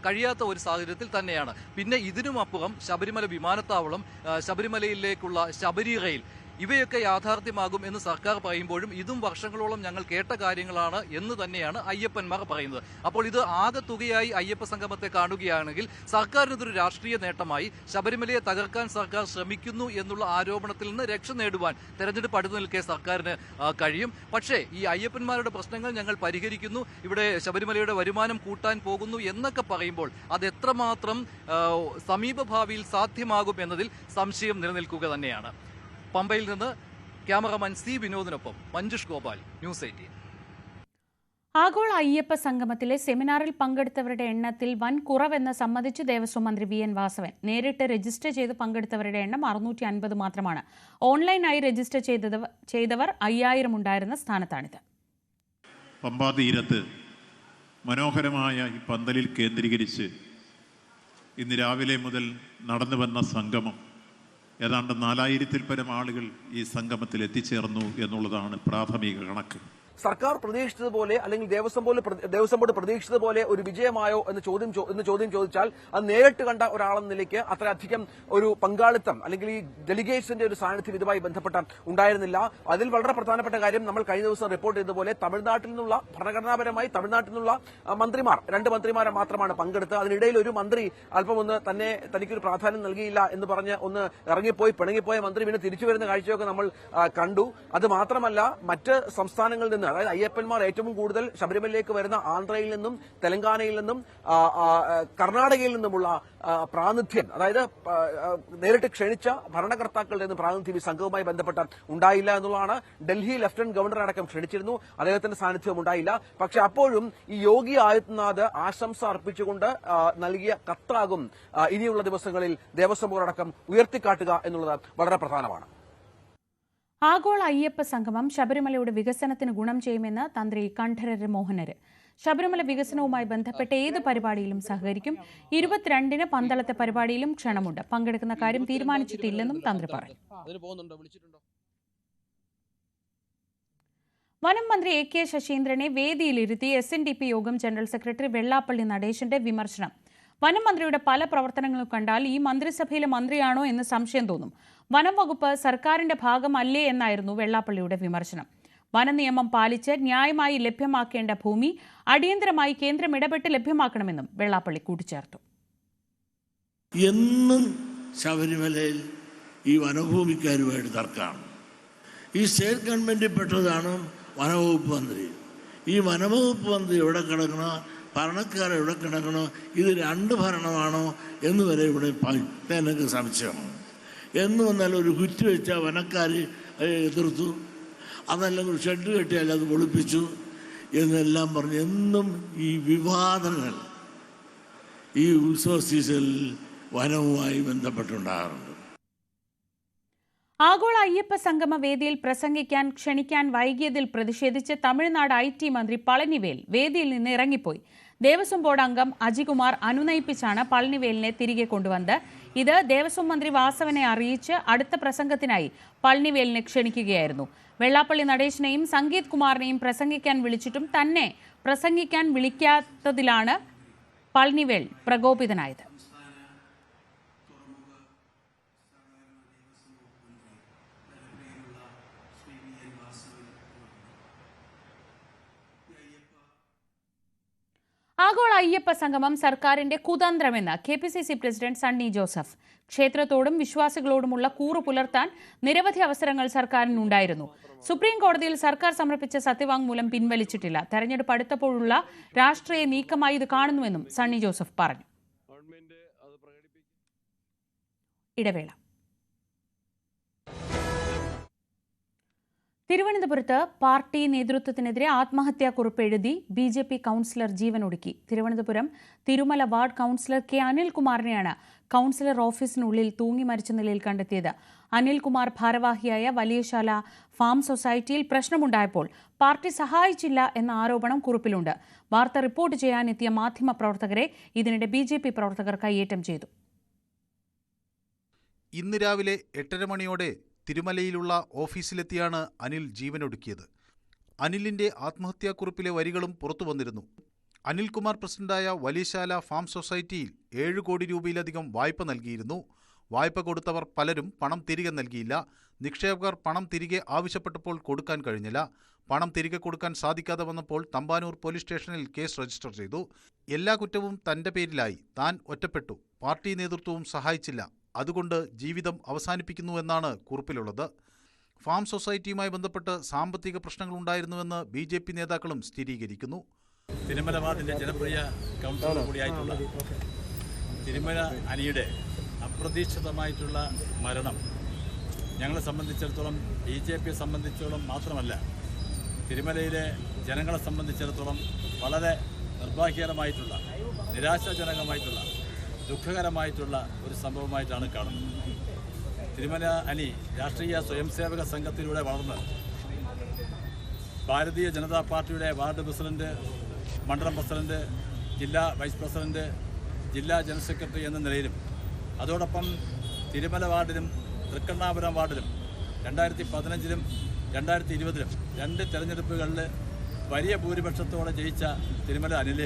കഴിയാത്ത ഒരു സാഹചര്യത്തിൽ തന്നെയാണ്. പിന്നെ ഇതിനുമപ്പുറം ശബരിമല വിമാനത്താവളം, ശബരിമലയിലേക്കുള്ള ശബരി റെയിൽ, ഇവയൊക്കെ യാഥാർത്ഥ്യമാകും എന്ന് സർക്കാർ പറയുമ്പോഴും ഇതും വർഷങ്ങളോളം ഞങ്ങൾ കേട്ട കാര്യങ്ങളാണ് എന്ന് തന്നെയാണ് അയ്യപ്പന്മാർ പറയുന്നത്. അപ്പോൾ ഇത് ആകെ തുകയായി അയ്യപ്പ സംഗമത്തെ കാണുകയാണെങ്കിൽ സർക്കാരിന് ഇതൊരു രാഷ്ട്രീയ നേട്ടമായി. ശബരിമലയെ തകർക്കാൻ സർക്കാർ ശ്രമിക്കുന്നു എന്നുള്ള ആരോപണത്തിൽ നിന്ന് രക്ഷ നേടുവാൻ തെരഞ്ഞെടുപ്പ് അടുത്തു നിൽക്കെ സർക്കാരിന് കഴിയും. പക്ഷേ ഈ അയ്യപ്പന്മാരുടെ പ്രശ്നങ്ങൾ ഞങ്ങൾ പരിഹരിക്കുന്നു, ഇവിടെ ശബരിമലയുടെ വരുമാനം കൂട്ടാൻ പോകുന്നു എന്നൊക്കെ പറയുമ്പോൾ അത് എത്രമാത്രം സമീപഭാവിയിൽ സാധ്യമാകും എന്നതിൽ സംശയം നിലനിൽക്കുക തന്നെയാണ്. പമ്പയിൽ നിന്ന് ക്യാമറമാൻ C വിനോദിനൊപ്പം മഞ്ജുഷ് ഗോപാൽ, ന്യൂസ് 18. ആഗോള അയ്യപ്പ സംഗമത്തിലെ സെമിനാറിൽ പങ്കെടുത്തവരുടെ എണ്ണത്തിൽ വൻ കുറവെന്ന് സമ്മതിച്ച് ദേവസ്വം മന്ത്രി VN വാസവൻ. നേരിട്ട് രജിസ്റ്റർ ചെയ്ത് പങ്കെടുത്തവരുടെ എണ്ണം 650 മാത്രമാണ്. ഓൺലൈനായി രജിസ്റ്റർ ചെയ്തവർ 5000 ഉണ്ടായിരുന്ന സ്ഥാനത്താണിത്. പമ്പാ തീരത്ത് മനോഹരമായ ഈ പന്തലിൽ കേന്ദ്രീകരിച്ച് ഇന്ന് രാവിലെ മുതൽ നടന്നു വന്ന സംഗമം, ഏതാണ്ട് 4000-ൽ പരം ആളുകൾ ഈ സംഗമത്തിൽ എത്തിച്ചേർന്നു എന്നുള്ളതാണ് പ്രാഥമിക കണക്ക്. സർക്കാർ പ്രതീക്ഷിച്ചതുപോലെ അല്ലെങ്കിൽ ദേവസ്വം ബോർഡ് പ്രതീക്ഷിച്ചതുപോലെ ഒരു വിജയമായോ എന്ന് ചോദ്യം ചോദിച്ചാൽ അത് നേരിട്ട് കണ്ട ഒരാളെന്ന നിലയ്ക്ക് അത്രയധികം ഒരു പങ്കാളിത്തം അല്ലെങ്കിൽ ഈ ഡെലിഗേറ്റ്സിന്റെ ഒരു സാന്നിധ്യം ഇതുമായി ബന്ധപ്പെട്ട ഉണ്ടായിരുന്നില്ല. അതിൽ വളരെ പ്രധാനപ്പെട്ട കാര്യം നമ്മൾ കഴിഞ്ഞ ദിവസം റിപ്പോർട്ട് ചെയ്തതുപോലെ തമിഴ്നാട്ടിൽ നിന്നുള്ള ഭരണഘടനാപരമായി തമിഴ്നാട്ടിൽ നിന്നുള്ള മന്ത്രിമാർ, 2 മന്ത്രിമാരെ മാത്രമാണ് പങ്കെടുത്തത്. അതിനിടയിൽ ഒരു മന്ത്രി അല്പം ഒന്ന് തനിക്കൊരു പ്രാധാന്യം നൽകിയില്ല എന്ന് പറഞ്ഞ് ഒന്ന് ഇറങ്ങിപ്പോയി പിണങ്ങിപ്പോയ മന്ത്രി പിന്നെ തിരിച്ചു വരുന്ന കാഴ്ചയൊക്കെ നമ്മൾ കണ്ടു. അത് മാത്രമല്ല മറ്റ് സംസ്ഥാനങ്ങളിൽ നിന്ന്, അതായത് അയ്യപ്പന്മാർ ഏറ്റവും കൂടുതൽ ശബരിമലയിലേക്ക് വരുന്ന ആന്ധ്രയിൽ നിന്നും തെലങ്കാനയിൽ നിന്നും കർണാടകയിൽ നിന്നുമുള്ള പ്രാതിനിധ്യം, അതായത് നേരിട്ട് ക്ഷണിച്ച ഭരണകർത്താക്കളുടെ നിന്ന് പ്രാതിനിധ്യം ഈ സംഘവുമായി ബന്ധപ്പെട്ട ഉണ്ടായില്ല എന്നുള്ളതാണ്. ഡൽഹി ലഫ്റ്റനന്റ് ഗവർണർ അടക്കം ക്ഷണിച്ചിരുന്നു, അദ്ദേഹത്തിന്റെ സാന്നിധ്യം ഉണ്ടായില്ല. പക്ഷെ അപ്പോഴും ഈ യോഗി ആദിത്യനാഥ് ആശംസ അർപ്പിച്ചുകൊണ്ട് നൽകിയ കത്താകും ഇനിയുള്ള ദിവസങ്ങളിൽ ദേവസ്വം ബോർഡ് അടക്കം ഉയർത്തിക്കാട്ടുക എന്നുള്ളത് വളരെ പ്രധാനമാണ്. ആഗോള അയ്യപ്പ സംഗമം ശബരിമലയുടെ വികസനത്തിന് ഗുണം ചെയ്യുമെന്ന് തന്ത്രി കണ്ഠരര് മോഹനര്. ശബരിമല വികസനവുമായി ബന്ധപ്പെട്ട ഏത് പരിപാടിയിലും സഹകരിക്കും. 22-ന് പന്തളത്തെ പരിപാടിയിലും ക്ഷണമുണ്ട്. പങ്കെടുക്കുന്ന കാര്യം തീരുമാനിച്ചിട്ടില്ലെന്നും തന്ത്രി പറഞ്ഞു. വനം മന്ത്രി AK ശശീന്ദ്രനെ വേദിയിലിരുത്തി SNDP യോഗം ജനറൽ സെക്രട്ടറി വെള്ളാപ്പള്ളി നടേശന്റെ വിമർശനം. വനം മന്ത്രിയുടെ പല പ്രവർത്തനങ്ങളും കണ്ടാൽ ഈ മന്ത്രിസഭയിലെ മന്ത്രിയാണോ എന്ന് സംശയം തോന്നും. വനം വകുപ്പ് സർക്കാരിന്റെ ഭാഗമല്ലേ എന്നായിരുന്നു വെള്ളാപ്പള്ളിയുടെ വിമർശനം. വനനിയമം പാലിച്ച് ന്യായമായി ലഭ്യമാക്കേണ്ട ഭൂമി അടിയന്തരമായി കേന്ദ്രം ഇടപെട്ട് ലഭ്യമാക്കണമെന്നും വെള്ളാപ്പള്ളി കൂട്ടിച്ചേർത്തു. എന്നും ശബരിമലയിൽ ഈ വനഭൂമിക്കാരുമായിട്ട് തർക്കമാണ്. ഈ സ്റ്റേറ്റ് ഗവൺമെൻറ്റിൽ പെട്ടതാണ് വനവകുപ്പ് മന്ത്രി. ഈ വനവകുപ്പ് മന്ത്രി എവിടെ കിടക്കണോ, ഭരണക്കാർ എവിടെ കിടക്കണോ, ഇത് രണ്ട് ഭരണമാണോ എന്ന് വരെ ഇവിടെ എനിക്ക് സംശയമാണ്. എന്ന് വന്നാൽ ഒരു കുറ്റി വെച്ചാൽ വനക്കാർ എതിർത്തു, അതല്ലെങ്കിൽ ഷെഡ് കെട്ടിയാൽ അത് ഒളിപ്പിച്ചു എന്നെല്ലാം പറഞ്ഞ് എന്നും ഈ വിവാദങ്ങൾ ഈ ഉത്സവ സീസണിൽ വനവുമായി ബന്ധപ്പെട്ടുണ്ടാകാറുണ്ട്. ആഗോള അയ്യപ്പ സംഗമ വേദിയിൽ പ്രസംഗിക്കാൻ ക്ഷണിക്കാൻ വൈകിയതിൽ പ്രതിഷേധിച്ച് തമിഴ്നാട് IT മന്ത്രി പളനിവേൽ വേദിയിൽ നിന്ന് ഇറങ്ങിപ്പോയി. ദേവസ്വം ബോർഡ് അംഗം അജികുമാർ അനുനയിപ്പിച്ചാണ് പളനിവേലിനെ തിരികെ കൊണ്ടുവന്നത്. ഇത് ദേവസ്വം മന്ത്രി വാസവനെ അറിയിച്ച് അടുത്ത പ്രസംഗത്തിനായി പളനിവേലിനെ ക്ഷണിക്കുകയായിരുന്നു. വെള്ളാപ്പള്ളി നടേശനെയും സംഗീത് കുമാറിനെയും പ്രസംഗിക്കാൻ വിളിച്ചിട്ടും തന്നെ പ്രസംഗിക്കാൻ വിളിക്കാത്തതിലാണ് പളനിവേൽ പ്രകോപിതനായത്. ആഗോള അയ്യപ്പ സംഗമം സർക്കാരിന്റെ കുതന്ത്രമെന്ന് KPCC പ്രസിഡന്റ് സണ്ണി ജോസഫ്. ക്ഷേത്രത്തോടും വിശ്വാസികളോടുമുള്ള കൂറു പുലർത്താൻ നിരവധി അവസരങ്ങൾ സർക്കാരിനുണ്ടായിരുന്നു. സുപ്രീം കോടതിയിൽ സർക്കാർ സമർപ്പിച്ച സത്യവാങ്മൂലം പിൻവലിച്ചിട്ടില്ല. തെരഞ്ഞെടുപ്പ് അടുത്തപ്പോഴുള്ള രാഷ്ട്രീയ നീക്കമായി ഇത് കാണുന്നുവെന്നും സണ്ണി ജോസഫ് പറഞ്ഞു. ഇടവേള. തിരുവനന്തപുരത്ത് പാർട്ടി നേതൃത്വത്തിനെതിരെ ആത്മഹത്യാക്കുറിപ്പ് എഴുതി BJP കൗൺസിലർ ജീവനൊടുക്കി. Thiruvananthapuram Thirumala ward councillor K. അനിൽകുമാറിനെയാണ് കൗൺസിലർ ഓഫീസിനുള്ളിൽ തൂങ്ങി മരിച്ച നിലയിൽ കണ്ടെത്തിയത്. അനിൽകുമാർ ഭാരവാഹിയായ വലിയശാല ഫാം സൊസൈറ്റിയിൽ പ്രശ്നമുണ്ടായപ്പോൾ പാർട്ടി സഹായിച്ചില്ല എന്ന ആരോപണം കുറിപ്പിലുണ്ട്. വാർത്ത റിപ്പോർട്ട് ചെയ്യാനെത്തിയ മാധ്യമപ്രവർത്തകരെ ഇതിനിടെ BJP പ്രവർത്തകർ കയ്യേറ്റം ചെയ്തു. ഇന്ന് രാവിലെ 8:30 മണിയോടെ തിരുമലയിലുള്ള ഓഫീസിലെത്തിയാണ് അനിൽ ജീവനൊടുക്കിയത്. അനിലിന്റെ ആത്മഹത്യാക്കുറിപ്പിലെ വരികളും പുറത്തു വന്നിരുന്നു. അനിൽകുമാർ പ്രസിഡന്റായ വലിയശാല ഫാം സൊസൈറ്റിയിൽ 7 കോടി രൂപയിലധികം വായ്പ നൽകിയിരുന്നു. വായ്പ കൊടുത്തവർ പലരും പണം തിരികെ നൽകിയില്ല. നിക്ഷേപകർ പണം തിരികെ ആവശ്യപ്പെട്ടപ്പോൾ കൊടുക്കാൻ കഴിഞ്ഞില്ല. പണം തിരികെ കൊടുക്കാൻ സാധിക്കാതെ വന്നപ്പോൾ തമ്പാനൂർ പോലീസ് സ്റ്റേഷനിൽ കേസ് രജിസ്റ്റർ ചെയ്തു. എല്ലാ കുറ്റവും തന്റെ പേരിലായി. താൻ ഒറ്റപ്പെട്ടു. പാർട്ടി നേതൃത്വവും സഹായിച്ചില്ല. അതുകൊണ്ട് ജീവിതം അവസാനിപ്പിക്കുന്നുവെന്നാണ് കുറിപ്പിലുള്ളത്. ഫാം സൊസൈറ്റിയുമായി ബന്ധപ്പെട്ട് സാമ്പത്തിക പ്രശ്നങ്ങളുണ്ടായിരുന്നുവെന്ന് BJP നേതാക്കളും സ്ഥിരീകരിക്കുന്നു. തിരുമല വാർഡിൻ്റെ ജനപ്രിയ കൗൺസിലർ കൂടിയായിട്ടുള്ള തിരുമല അനിയുടെ അപ്രതീക്ഷിതമായിട്ടുള്ള മരണം ഞങ്ങളെ സംബന്ധിച്ചിടത്തോളം, BJPയെ സംബന്ധിച്ചിടത്തോളം മാത്രമല്ല, തിരുമലയിലെ ജനങ്ങളെ സംബന്ധിച്ചിടത്തോളം വളരെ നിർഭാഗ്യകരമായിട്ടുള്ള, നിരാശാജനകമായിട്ടുള്ള, ദുഃഖകരമായിട്ടുള്ള ഒരു സംഭവമായിട്ടാണ് കാണുന്നത്. തിരുമല അനി രാഷ്ട്രീയ സ്വയംസേവക സംഘത്തിലൂടെ വളർന്ന് ഭാരതീയ ജനതാ പാർട്ടിയുടെ വാർഡ് പ്രസിഡന്റ്, മണ്ഡലം പ്രസിഡന്റ്, ജില്ലാ വൈസ് പ്രസിഡന്റ്, ജില്ലാ ജനറൽ സെക്രട്ടറി എന്ന നിലയിലും അതോടൊപ്പം തിരുമല വാർഡിലും തൃക്കണ്ണാപുരം വാർഡിലും 2015-ലും 2020-ലും 2 തെരഞ്ഞെടുപ്പുകളിൽ വലിയ ഭൂരിപക്ഷത്തോടെ ജയിച്ച തിരുമല അനിൽ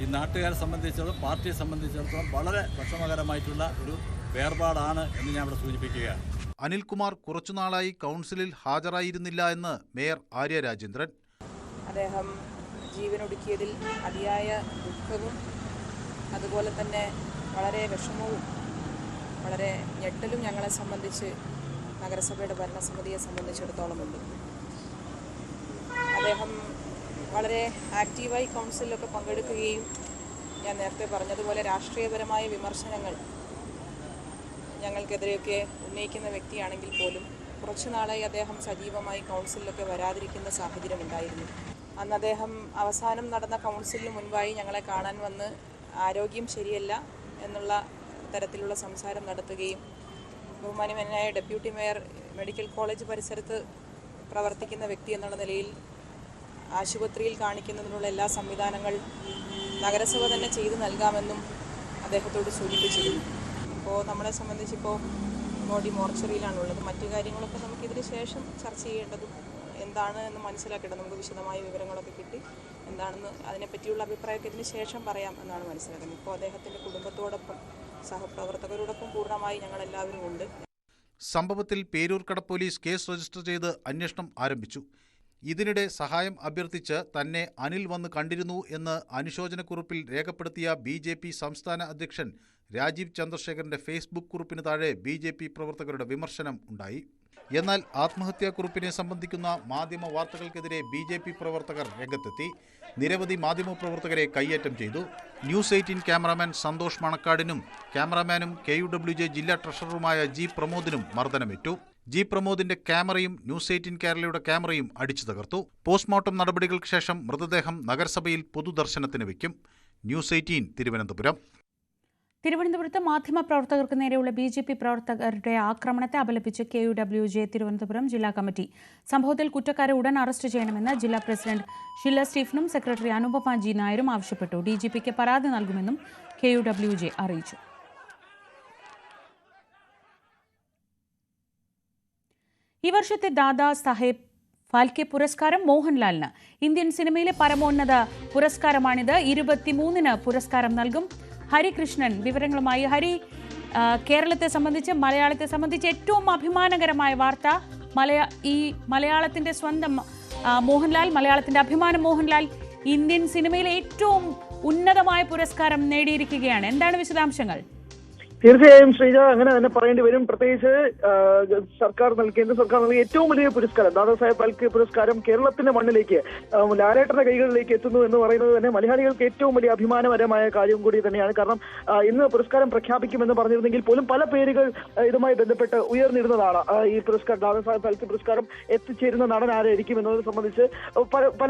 ഈ നാട്ടുകാരെ സംബന്ധിച്ചിടത്തോളം, പാർട്ടിയെ സംബന്ധിച്ചിടത്തോളം വളരെ വിഷമകരമായിട്ടുള്ള ഒരു വേർപാടാണ് എന്ന് ഞാൻ ഇവിടെ സൂചിപ്പിക്കുകയാണ്. അനിൽകുമാർ കുറച്ചുനാളായി കൗൺസിലിൽ ഹാജരായിരുന്നില്ല എന്ന് മേയർ ആര്യ രാജേന്ദ്രൻ. അദ്ദേഹം ജീവനൊടുക്കിയതിൽ അതിയായ ദുഃഖവും അതുപോലെ തന്നെ വളരെ വിഷമവും വളരെ ഞെട്ടലും ഞങ്ങളെ സംബന്ധിച്ച്, നഗരസഭയുടെ ഭരണസമിതിയെ സംബന്ധിച്ചിടത്തോളമുണ്ട്. അദ്ദേഹം വളരെ ആക്റ്റീവായി കൗൺസിലൊക്കെ പങ്കെടുക്കുകയും ഞാൻ നേരത്തെ പറഞ്ഞതുപോലെ രാഷ്ട്രീയപരമായ വിമർശനങ്ങൾ ഞങ്ങൾക്കെതിരെയൊക്കെ ഉന്നയിക്കുന്ന വ്യക്തിയാണെങ്കിൽ പോലും കുറച്ചു നാളായി അദ്ദേഹം സജീവമായി കൗൺസിലൊക്കെ വരാതിരിക്കുന്ന സാഹചര്യമുണ്ടായിരുന്നു. അന്ന് അദ്ദേഹം അവസാനം നടന്ന കൗൺസിലിന് മുൻപായി ഞങ്ങളെ കാണാൻ വന്ന് ആരോഗ്യം ശരിയല്ല എന്നുള്ള തരത്തിലുള്ള സംസാരം നടത്തുകയും ബഹുമാന്യനായ ഡെപ്യൂട്ടി മേയർ മെഡിക്കൽ കോളേജ് പരിസരത്ത് പ്രവർത്തിക്കുന്ന വ്യക്തി എന്നുള്ള നിലയിൽ ആശുപത്രിയിൽ കാണിക്കുന്നതിനുള്ള എല്ലാ സംവിധാനങ്ങൾ നഗരസഭ തന്നെ ചെയ്തു നൽകാമെന്നും അദ്ദേഹത്തോട് സൂചിപ്പിച്ചിരുന്നു. ഇപ്പോൾ നമ്മളെ സംബന്ധിച്ചിപ്പോൾ ബോഡി മോർച്ചറിയിലാണുള്ളത്. മറ്റു കാര്യങ്ങളൊക്കെ നമുക്കിതിന് ശേഷം ചർച്ച ചെയ്യേണ്ടതും എന്താണ് എന്ന് മനസ്സിലാക്കേണ്ടത്. നമുക്ക് വിശദമായ വിവരങ്ങളൊക്കെ കിട്ടി എന്താണെന്ന് അതിനെപ്പറ്റിയുള്ള അഭിപ്രായമൊക്കെ ഇതിന് ശേഷം പറയാം എന്നാണ് മനസ്സിലാക്കുന്നത്. ഇപ്പോൾ അദ്ദേഹത്തിൻ്റെ കുടുംബത്തോടൊപ്പം സഹപ്രവർത്തകരോടൊപ്പം പൂർണ്ണമായി ഞങ്ങളെല്ലാവരും ഉണ്ട്. സംഭവത്തിൽ പേരൂർക്കട പോലീസ് കേസ് രജിസ്റ്റർ ചെയ്ത് അന്വേഷണം ആരംഭിച്ചു. ഇതിനിടെ സഹായം അഭ്യർത്ഥിച്ച് തന്നെ അനിൽ വന്ന് കണ്ടിരുന്നു എന്ന് അനുശോചനക്കുറിപ്പിൽ രേഖപ്പെടുത്തിയ BJP സംസ്ഥാന അധ്യക്ഷൻ രാജീവ് ചന്ദ്രശേഖറിന്റെ ഫേസ്ബുക്ക് കുറിപ്പിന് താഴെ BJP പ്രവർത്തകരുടെ വിമർശനം ഉണ്ടായി. എന്നാൽ ആത്മഹത്യാക്കുറിപ്പിനെ സംബന്ധിക്കുന്ന മാധ്യമ വാർത്തകൾക്കെതിരെ BJP പ്രവർത്തകർ രംഗത്തെത്തി. നിരവധി മാധ്യമപ്രവർത്തകരെ കയ്യേറ്റം ചെയ്തു. ന്യൂസ് 18 ക്യാമറാമാൻ സന്തോഷ് മണക്കാടിനും ക്യാമറാമാനും KUWJ ജില്ലാ ട്രഷററുമായ G പ്രമോദിനും മർദ്ദനമേറ്റു. G പ്രമോദിന്റെ ക്യാമറയും ന്യൂസ് 18 കേരളയുടെ ക്യാമറയും അടിച്ചു തകർത്തു. പോസ്റ്റ്മോർട്ടം നടപടികൾക്ക് ശേഷം മൃതദേഹം നഗരസഭയിൽ പൊതുദർശനത്തിന് വയ്ക്കും. ന്യൂസ് 18 തിരുവനന്തപുരം. തിരുവനന്തപുരത്ത് മാധ്യമപ്രവർത്തകർക്ക് നേരെയുള്ള BJP പ്രവർത്തകരുടെ ആക്രമണത്തെ അപലപിച്ച് KUWJ തിരുവനന്തപുരം ജില്ലാ കമ്മിറ്റി. സംഭവത്തിൽ കുറ്റക്കാരെ ഉടൻ അറസ്റ്റ് ചെയ്യണമെന്ന് ജില്ലാ പ്രസിഡന്റ് ഷില്ല സ്റ്റീഫനും സെക്രട്ടറി അനുപമ G നായരും ആവശ്യപ്പെട്ടു. DGPക്ക് പരാതി നൽകുമെന്നും KUWJ അറിയിച്ചു. ഈ വർഷത്തെ ദാദാ സാഹേബ് ഫാൽക്കെ പുരസ്കാരം മോഹൻലാലിന്. ഇന്ത്യൻ സിനിമയിലെ പരമോന്നത പുരസ്കാരമാണിത്. 23-ന് പുരസ്കാരം നൽകും. ഹരികൃഷ്ണൻ വിവരങ്ങളുമായി. ഹരി, കേരളത്തെ സംബന്ധിച്ച്, മലയാളത്തെ സംബന്ധിച്ച് ഏറ്റവും അഭിമാനകരമായ വാർത്ത, മലയാളത്തിന്റെ സ്വന്തം മോഹൻലാൽ, മലയാളത്തിന്റെ അഭിമാനം മോഹൻലാൽ ഇന്ത്യൻ സിനിമയിലെ ഏറ്റവും ഉന്നതമായ പുരസ്കാരം നേടിയിരിക്കുകയാണ്. എന്താണ് വിശദാംശങ്ങൾ? തീർച്ചയായും ശ്രീജ, അങ്ങനെ തന്നെ പറയേണ്ടി വരും. പ്രത്യേകിച്ച് കേന്ദ്ര സർക്കാർ നൽകിയ ഏറ്റവും വലിയ പുരസ്കാരം ദാദാ സാഹേബ് ഫാൽക്കെ പുരസ്കാരം കേരളത്തിന്റെ മണ്ണിലേക്ക്, ലാലേട്ടന്റെ കൈകളിലേക്ക് എത്തുന്നു എന്ന് പറയുന്നത് തന്നെ മലയാളികൾക്ക് ഏറ്റവും വലിയ അഭിമാനകരമായ കാര്യം കൂടി തന്നെയാണ്. കാരണം ഇന്ന് പുരസ്കാരം പ്രഖ്യാപിക്കുമെന്ന് പറഞ്ഞിരുന്നെങ്കിൽ പോലും പല പേരുകൾ ഇതുമായി ബന്ധപ്പെട്ട് ഉയർന്നിരുന്നതാണ്. ഈ പുരസ്കാരം ദാദാ സാഹേബ് ഫാൽക്കെ പുരസ്കാരം എത്തിച്ചേരുന്ന നടൻ ആരായിരിക്കും എന്നതിനെ സംബന്ധിച്ച്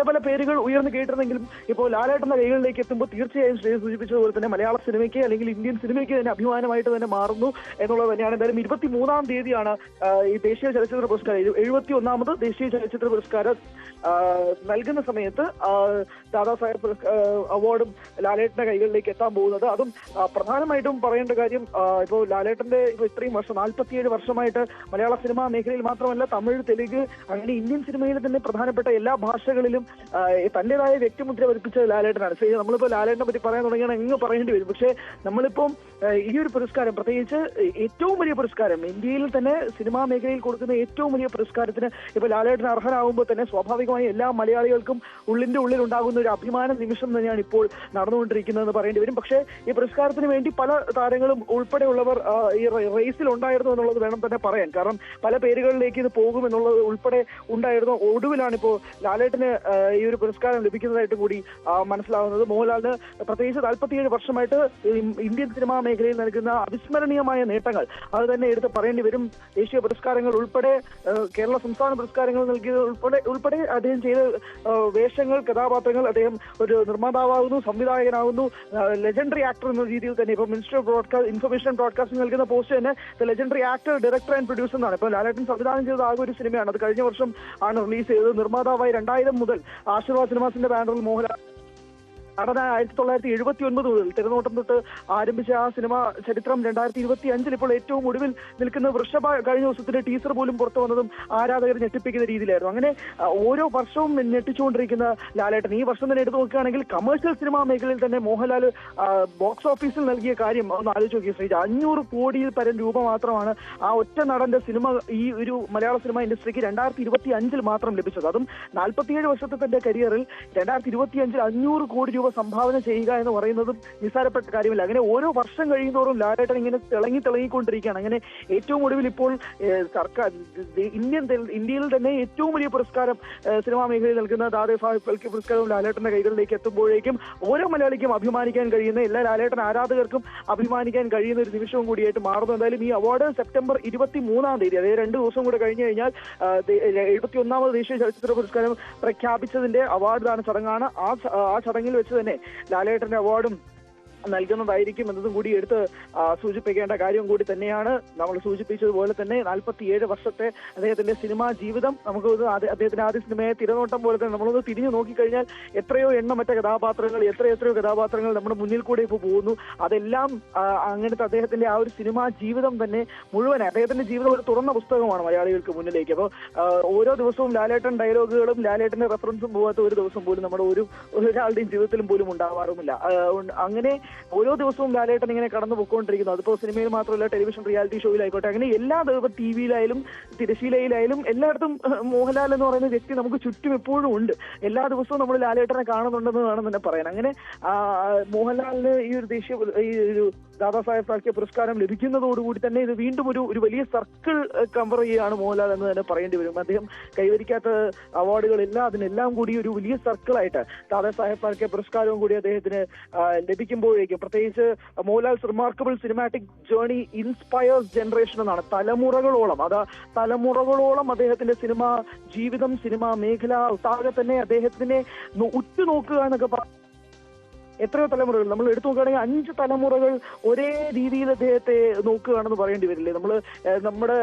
പല പേരുകൾ ഉയർന്നു കേട്ടിരുന്നെങ്കിലും ഇപ്പോൾ ലാലേട്ടന്റെ കൈകളിലേക്ക് എത്തുമ്പോൾ തീർച്ചയായും ശ്രീ സൂചിപ്പിച്ചതുപോലെ തന്നെ മലയാള സിനിമയ്ക്ക് അല്ലെങ്കിൽ ഇന്ത്യൻ സിനിമയ്ക്ക് തന്നെ അഭിമാനമായി തന്നെ മാറുന്നു എന്നുള്ളത് തന്നെയാണ്. എന്തായാലും 23-ാം തീയതിയാണ് ഈ ദേശീയ ചലച്ചിത്ര പുരസ്കാരം, 71ാമത് ദേശീയ ചലച്ചിത്ര പുരസ്കാരം നൽകുന്ന സമയത്ത് ദാദാ സാഹേബ് അവാർഡും ലാലേട്ടന്റെ കൈകളിലേക്ക് എത്താൻ പോകുന്നത്. അതും പ്രധാനമായിട്ടും പറയേണ്ട കാര്യം, ഇപ്പോൾ ലാലേട്ടന്റെ ഇത്രയും വർഷം 47 വർഷമായിട്ട് മലയാള സിനിമാ മേഖലയിൽ മാത്രമല്ല തമിഴ്, തെലുങ്ക്, അങ്ങനെ ഇന്ത്യൻ സിനിമയിൽ തന്നെ പ്രധാനപ്പെട്ട എല്ലാ ഭാഷകളിലും തന്റേതായ വ്യക്തിമുദ്ര പതിപ്പിച്ച ലാലേട്ടനാണ്. നമ്മളിപ്പോൾ ലാലേട്ടനെ പറ്റി പറയാൻ തുടങ്ങിയാൽ എങ്ങ് പറയേണ്ടി വരും. പക്ഷേ നമ്മളിപ്പം ഈ ഒരു പുരസ്കാരം, പ്രത്യേകിച്ച് ഏറ്റവും വലിയ പുരസ്കാരം, ഇന്ത്യയിൽ തന്നെ സിനിമാ മേഖലയിൽ കൊടുക്കുന്ന ഏറ്റവും വലിയ പുരസ്കാരത്തിന് ഇപ്പോൾ ലാലേട്ടന് അർഹനാകുമ്പോൾ തന്നെ സ്വാഭാവികമായി എല്ലാ മലയാളികൾക്കും ഉള്ളിന്റെ ഉള്ളിൽ ഉണ്ടാകുന്ന ഒരു അഭിമാന നിമിഷം തന്നെയാണ് ഇപ്പോൾ നടന്നുകൊണ്ടിരിക്കുന്നതെന്ന് പറയേണ്ടി വരും. പക്ഷേ ഈ പുരസ്കാരത്തിന് വേണ്ടി പല താരങ്ങളും ഉൾപ്പെടെയുള്ളവർ ഈ റേസിൽ ഉണ്ടായിരുന്നു എന്നുള്ളത് വേണം തന്നെ പറയാൻ. കാരണം പല പേരുകളിലേക്ക് ഇത് പോകുമെന്നുള്ളത് ഉൾപ്പെടെ ഉണ്ടായിരുന്നു. ഒടുവിലാണ് ഇപ്പോൾ ലാലേട്ടന് ഈ ഒരു പുരസ്കാരം ലഭിക്കുന്നതായിട്ട് കൂടി മനസ്സിലാവുന്നത്. മോഹൻലാലിന് പ്രത്യേകിച്ച് 47 വർഷമായിട്ട് ഇന്ത്യൻ സിനിമാ മേഖലയിൽ നൽകുന്ന അവിസ്മരണീയമായ നേട്ടങ്ങൾ അത് തന്നെ എടുത്ത് പറയേണ്ടി വരും. ദേശീയ പുരസ്കാരങ്ങൾ ഉൾപ്പെടെ, കേരള സംസ്ഥാന പുരസ്കാരങ്ങൾ നൽകിയത് ഉൾപ്പെടെ അദ്ദേഹം ചെയ്ത വേഷങ്ങൾ, കഥാപാത്രങ്ങൾ, അദ്ദേഹം ഒരു നിർമ്മാതാവാകുന്നു, സംവിധായകനാകുന്നു, ലെജൻഡറി ആക്ടർ എന്ന രീതിയിൽ തന്നെ ഇപ്പോൾ മിനിസ്റ്റർ ഓഫ് ഇൻഫർമേഷൻ ബ്രോഡ്കാസ്റ്റിംഗ് നൽകുന്ന പോസ്റ്റ് തന്നെ legendary actor, director and producer എന്നാണ്. ഇപ്പോൾ ലാലേട്ടൻ സംവിധാനം ചെയ്ത ആകെ ഒരു സിനിമയാണ്, അത് കഴിഞ്ഞ വർഷം ആണ് റിലീസ് ചെയ്തത്. നിർമ്മാതാവായി 2000 മുതൽ ആശീർവാദ് സിനിമാസിന്റെ ബാനറിൽ മോഹൻലാൽ നടനായ 1979 മുതൽ തിരനോട്ടം തൊട്ട് ആരംഭിച്ച ആ സിനിമ ചരിത്രം 2025 ഇപ്പോൾ ഏറ്റവും ഒടുവിൽ നിൽക്കുന്ന വൃഷഭ കഴിഞ്ഞ ദിവസത്തിന്റെ ടീസർ പോലും പുറത്തു വന്നതും ആരാധകരെ ഞെട്ടിപ്പിക്കുന്ന രീതിയിലായിരുന്നു. അങ്ങനെ ഓരോ വർഷവും ഞെട്ടിച്ചുകൊണ്ടിരിക്കുന്ന ലാലേട്ടൻ ഈ വർഷം തന്നെ എടുത്തു നോക്കുകയാണെങ്കിൽ കമേഴ്ഷ്യൽ സിനിമാ മേഖലയിൽ തന്നെ മോഹൻലാൽ ബോക്സ് ഓഫീസിൽ നൽകിയ കാര്യം ഒന്ന് ആലോചിച്ച് നോക്കിയ ശ്രീജ. 500 കോടിയിൽ പരം രൂപ മാത്രമാണ് ആ ഒറ്റ നടന്റെ സിനിമ ഈ ഒരു മലയാള സിനിമ ഇൻഡസ്ട്രിക്ക് 2025 മാത്രം ലഭിച്ചത്. അതും 47 വർഷത്തെ തന്റെ കരിയറിൽ 2025 500 കോടി രൂപ സംഭാവന ചെയ്യുക എന്ന് പറയുന്നതും നിസ്സാരപ്പെട്ട കാര്യമില്ല. അങ്ങനെ ഓരോ വർഷം കഴിയുന്നതോറും ലാലേട്ടൻ ഇങ്ങനെ തിളങ്ങിക്കൊണ്ടിരിക്കുകയാണ്. അങ്ങനെ ഏറ്റവും ഒടുവിൽ ഇപ്പോൾ സർക്കാർ ഇന്ത്യയിൽ തന്നെ ഏറ്റവും വലിയ പുരസ്കാരം സിനിമാ മേഖലയിൽ നൽകുന്ന ദാദാ സാഹേബ് ഫാൽക്കെ പുരസ്കാരവും ലാലേട്ടന്റെ കൈകളിലേക്ക് എത്തുമ്പോഴേക്കും ഓരോ മലയാളിക്കും അഭിമാനിക്കാൻ കഴിയുന്ന, എല്ലാ ലാലേട്ടൻ ആരാധകർക്കും അഭിമാനിക്കാൻ കഴിയുന്ന ഒരു നിമിഷവും കൂടിയായിട്ട് മാറുന്നു. എന്തായാലും ഈ അവാർഡ് സെപ്റ്റംബർ 23-ാം തീയതി, അതായത് 2 ദിവസം കൂടെ കഴിഞ്ഞു കഴിഞ്ഞാൽ 71ാമത് ദേശീയ ചലച്ചിത്ര പുരസ്കാരം പ്രഖ്യാപിച്ചതിന്റെ അവാർഡ് ദാന ചടങ്ങാണ്. ആ ചടങ്ങിൽ വെച്ച് തന്നെ ലാലേട്ടന്റെ അവാർഡും നൽകുന്നതായിരിക്കും എന്നതും കൂടി എടുത്ത് സൂചിപ്പിക്കേണ്ട കാര്യം കൂടി തന്നെയാണ്. നമ്മൾ സൂചിപ്പിച്ചതുപോലെ തന്നെ 47 വർഷത്തെ അദ്ദേഹത്തിന്റെ സിനിമാ ജീവിതം, നമുക്ക് അദ്ദേഹത്തിന്റെ ആദ്യ സിനിമയെ തിരനോട്ടം പോലെ തന്നെ നമ്മളൊന്ന് തിരിഞ്ഞു നോക്കിക്കഴിഞ്ഞാൽ എത്രയോ എണ്ണമറ്റ കഥാപാത്രങ്ങൾ, എത്രയോ കഥാപാത്രങ്ങൾ നമ്മുടെ മുന്നിൽ കൂടെ ഇപ്പോൾ പോകുന്നു. അതെല്ലാം അങ്ങനത്തെ അദ്ദേഹത്തിന്റെ ആ ഒരു സിനിമാ ജീവിതം തന്നെ മുഴുവൻ, അദ്ദേഹത്തിന്റെ ജീവിതം ഒരു തുറന്ന പുസ്തകമാണ് മലയാളികൾക്ക് മുന്നിലേക്ക്. അപ്പോൾ ഓരോ ദിവസവും ലാലേട്ടൻ ഡയലോഗുകളും ലാലേട്ടന്റെ റെഫറൻസും പോകാത്ത ഒരു ദിവസം പോലും നമ്മുടെ ഒരാളുടെയും ജീവിതത്തിലും പോലും ഉണ്ടാവാറുമില്ല. അങ്ങനെ ഓരോ ദിവസവും ലാലേട്ടൻ ഇങ്ങനെ കടന്നു പോയിക്കൊണ്ടിരിക്കുന്നു. അതിപ്പോ സിനിമയിൽ മാത്രമല്ല, ടെലിവിഷൻ റിയാലിറ്റി ഷോയിലായിക്കോട്ടെ, അങ്ങനെ എല്ലാ ദിവസവും ടി വിയിലായാലും തിരശ്ശീലയിലായാലും എല്ലായിടത്തും മോഹൻലാൽ എന്ന് പറയുന്ന വ്യക്തി നമുക്ക് ചുറ്റും എപ്പോഴും ഉണ്ട്. എല്ലാ ദിവസവും നമ്മൾ ലാലേട്ടനെ കാണുന്നുണ്ടെന്ന് വേണം തന്നെ പറയാൻ. അങ്ങനെ മോഹൻലാലിന് ഈ ഒരു ഈ ഒരു ദാദാസാഹേബ് ഫാൽക്കെ പുരസ്കാരം ലഭിക്കുന്നതോടുകൂടി തന്നെ ഇത് വീണ്ടും ഒരു വലിയ സർക്കിൾ കവർ ചെയ്യുകയാണ് മോഹൻലാൽ എന്ന് തന്നെ പറയേണ്ടി വരും. അദ്ദേഹം കൈവരിക്കാത്ത അവാർഡുകളെല്ലാം അതിനെല്ലാം കൂടി ഒരു വലിയ സർക്കിളായിട്ട് ദാദാസാഹേബ് ഫാൽക്കെ പുരസ്കാരവും കൂടി അദ്ദേഹത്തിന് ലഭിക്കുമ്പോഴേക്കും, പ്രത്യേകിച്ച് Mohanlal's remarkable cinematic journey inspires generation എന്നാണ്. തലമുറകളോളം അദ്ദേഹത്തിന്റെ സിനിമ ജീവിതം, സിനിമാ മേഖല ഒട്ടാകെ തന്നെ അദ്ദേഹത്തിനെ ഉറ്റുനോക്കുക എന്നൊക്കെ എത്രയോ തലമുറകൾ നമ്മൾ എടുത്തു നോക്കുകയാണെങ്കിൽ 5 തലമുറകൾ ഒരേ രീതിയിൽ അദ്ദേഹത്തെ നോക്കുകയാണെന്ന് പറയേണ്ടി വരില്ലേ. നമ്മുടെ